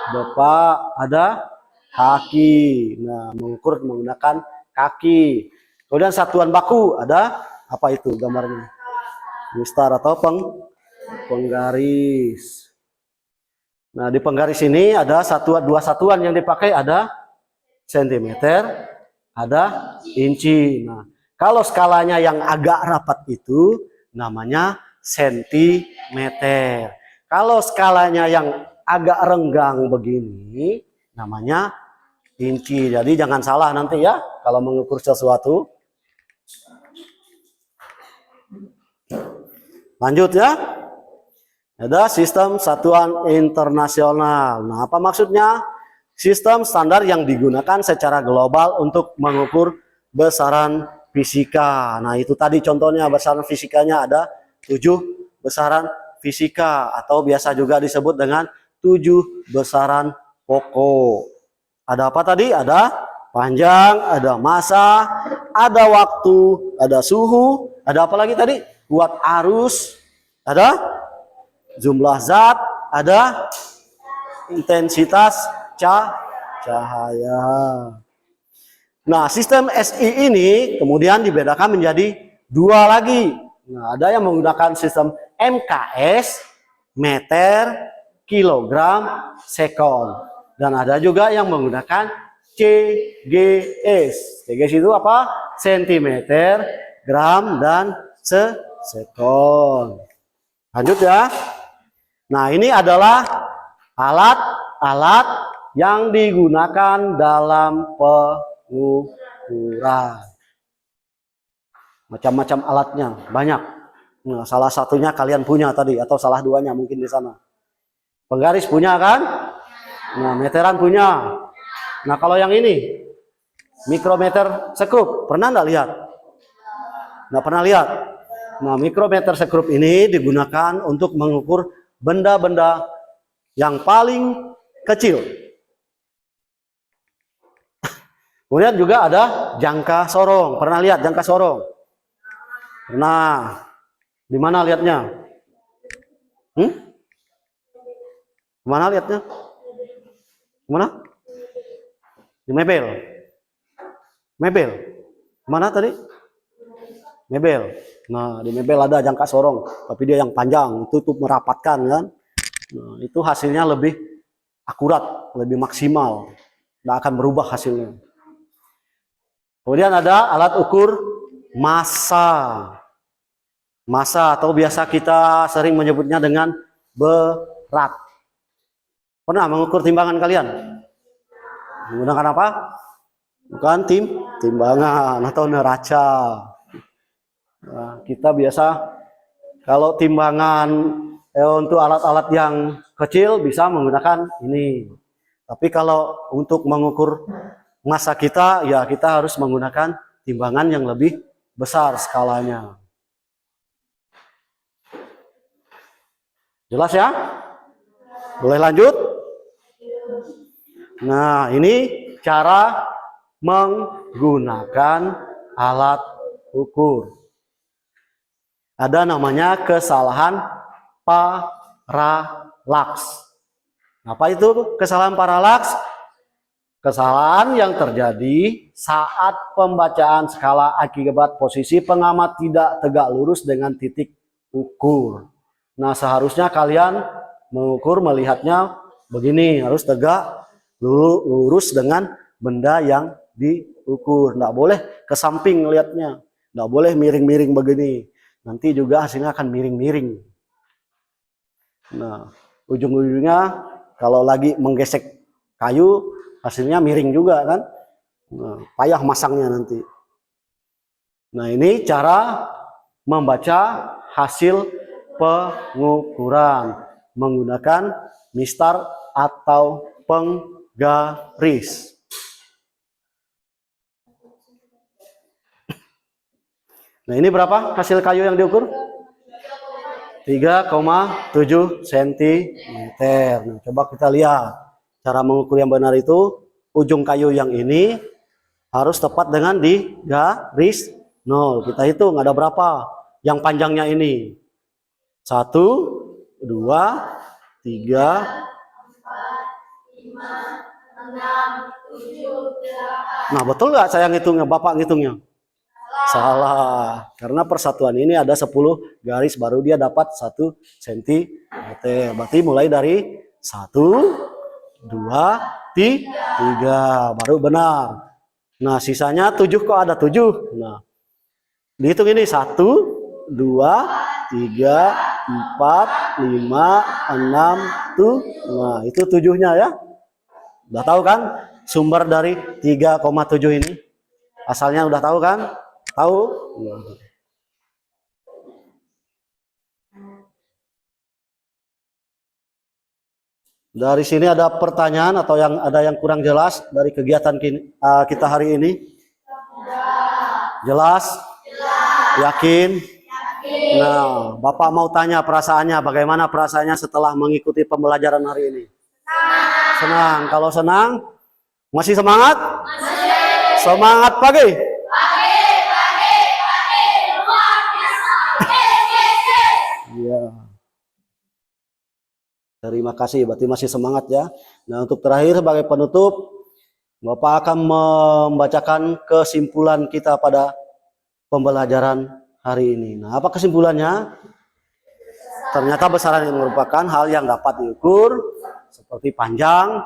depak, ada kaki. Nah, mengukur menggunakan kaki. Kemudian satuan baku ada apa itu gambarnya? Mistar atau penggaris. Nah, di penggaris ini ada dua satuan yang dipakai, ada sentimeter, ada inci. Nah, kalau skalanya yang agak rapat itu namanya sentimeter. Kalau skalanya yang agak renggang begini namanya inci. Jadi jangan salah nanti ya kalau mengukur sesuatu. Lanjut ya. Ada sistem satuan internasional. Nah, apa maksudnya? Sistem standar yang digunakan secara global untuk mengukur besaran fisika. Nah, itu tadi contohnya besaran fisikanya ada 7 besaran fisika atau biasa juga disebut dengan 7 besaran pokok. Ada apa tadi? Ada panjang, ada massa, ada waktu, ada suhu, ada apa lagi tadi? Kuat arus, ada jumlah zat, ada intensitas cahaya. Nah, sistem SI ini kemudian dibedakan menjadi 2 lagi. Nah, ada yang menggunakan sistem MKS, meter, kilogram, sekon. Dan ada juga yang menggunakan CGS. CGS itu apa? Sentimeter, gram, dan sekon. Lanjut ya. Nah, ini adalah alat-alat yang digunakan dalam pengukuran. Macam-macam alatnya, banyak. Nah, salah satunya kalian punya tadi, atau salah duanya mungkin di sana. Penggaris punya kan? Nah, meteran punya. Nah, kalau yang ini, mikrometer sekrup, pernah nggak lihat? Nggak pernah lihat? Nah, mikrometer sekrup ini digunakan untuk mengukur benda-benda yang paling kecil. Kemudian juga ada jangka sorong. Pernah lihat jangka sorong? Pernah. Di mana lihatnya? Mana lihatnya? Mana? Di mebel. Mebel. Mana tadi? Mebel. Nah, di mebel ada jangka sorong, tapi dia yang panjang, itu tuh merapatkan kan. Nah, itu hasilnya lebih akurat, lebih maksimal. Tidak akan berubah hasilnya. Kemudian ada alat ukur massa. Massa atau biasa kita sering menyebutnya dengan berat. Pernah mengukur timbangan kalian? Menggunakan apa? Bukan timbangan atau neraca. Nah, kita biasa kalau timbangan untuk alat-alat yang kecil bisa menggunakan ini. Tapi kalau untuk mengukur massa kita, ya kita harus menggunakan timbangan yang lebih besar skalanya. Jelas ya? Boleh lanjut? Nah, ini cara menggunakan alat ukur. Ada namanya kesalahan paralaks. Apa itu kesalahan paralaks? Kesalahan yang terjadi saat pembacaan skala akibat posisi pengamat tidak tegak lurus dengan titik ukur. Nah, seharusnya kalian mengukur melihatnya begini, harus tegak lurus dengan benda yang diukur. Nggak boleh ke samping lihatnya, nggak boleh miring-miring begini. Nanti juga hasilnya akan miring-miring. Nah, ujung-ujungnya kalau lagi menggesek kayu, hasilnya miring juga kan. Nah, payah masangnya nanti. Nah, ini cara membaca hasil pengukuran menggunakan mistar atau penggaris. Nah, ini berapa hasil kayu yang diukur? 3,7 cm. Nah, coba kita lihat cara mengukur yang benar itu. Ujung kayu yang ini harus tepat dengan di garis 0. Kita hitung ada berapa yang panjangnya ini. 1, 2, 3, 4, 5, 6, 7, 8. Nah, betul nggak saya ngitungnya? Bapak ngitungnya? Salah. Karena persatuan ini ada 10 garis baru dia dapat 1 cm. Berarti mulai dari 1, 2, 3 baru benar. Nah, sisanya 7 kok ada 7. Nah, dihitung ini 1, 2, 3, 4, 5, 6, 7. Nah, itu 7-nya ya. Udah tahu kan sumber dari 3,7 ini? Asalnya udah tahu kan? Tahu? Dari sini ada pertanyaan atau ada yang kurang jelas dari kegiatan kita hari ini? Jelas? Yakin? Nah, Bapak mau tanya perasaannya, bagaimana perasaannya setelah mengikuti pembelajaran hari ini? Senang. Kalau senang, masih semangat? Semangat pagi. Iya. Terima kasih, berarti masih semangat ya. Nah, untuk terakhir sebagai penutup, Bapak akan membacakan kesimpulan kita pada pembelajaran hari ini. Nah, apa kesimpulannya? Ternyata besaran yang merupakan hal yang dapat diukur seperti panjang,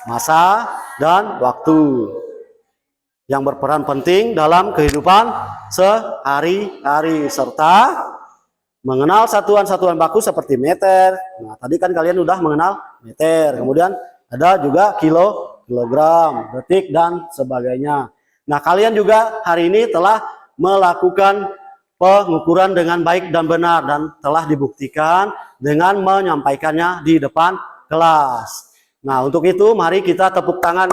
masa, dan waktu yang berperan penting dalam kehidupan sehari-hari serta mengenal satuan-satuan baku seperti meter. Nah, tadi kan kalian udah mengenal meter. Kemudian ada juga kilogram, detik, dan sebagainya. Nah, kalian juga hari ini telah melakukan pengukuran dengan baik dan benar dan telah dibuktikan dengan menyampaikannya di depan kelas. Nah, untuk itu mari kita tepuk tangan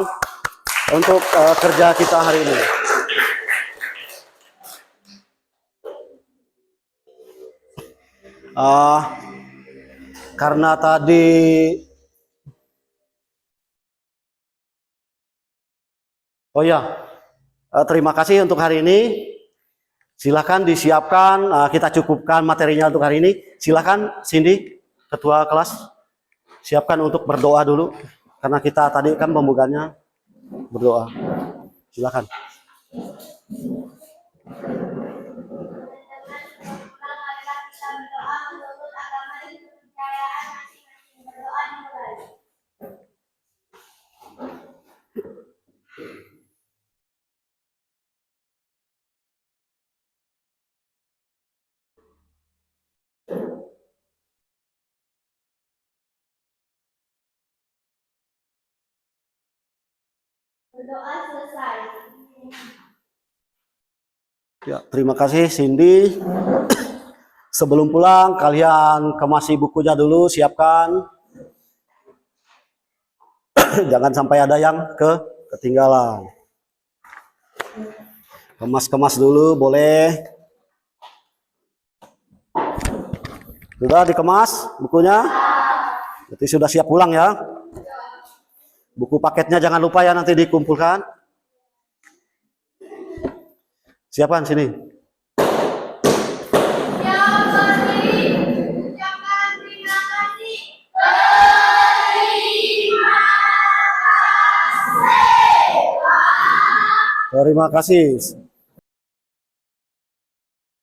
untuk kerja kita hari ini. Karena tadi terima kasih untuk hari ini. Silakan disiapkan, kita cukupkan materinya untuk hari ini. Silakan Cindy, ketua kelas, siapkan untuk berdoa dulu. Karena kita tadi kan pembukanya berdoa. Silakan. Berdoa selesai. Ya, terima kasih Cindy. Sebelum pulang, kalian kemasi bukunya dulu, siapkan. Jangan sampai ada yang ketinggalan. Kemas-kemas dulu, boleh. Sudah dikemas bukunya? Berarti sudah siap pulang ya. Buku paketnya jangan lupa ya, nanti dikumpulkan. Siapkan sini. Terima kasih.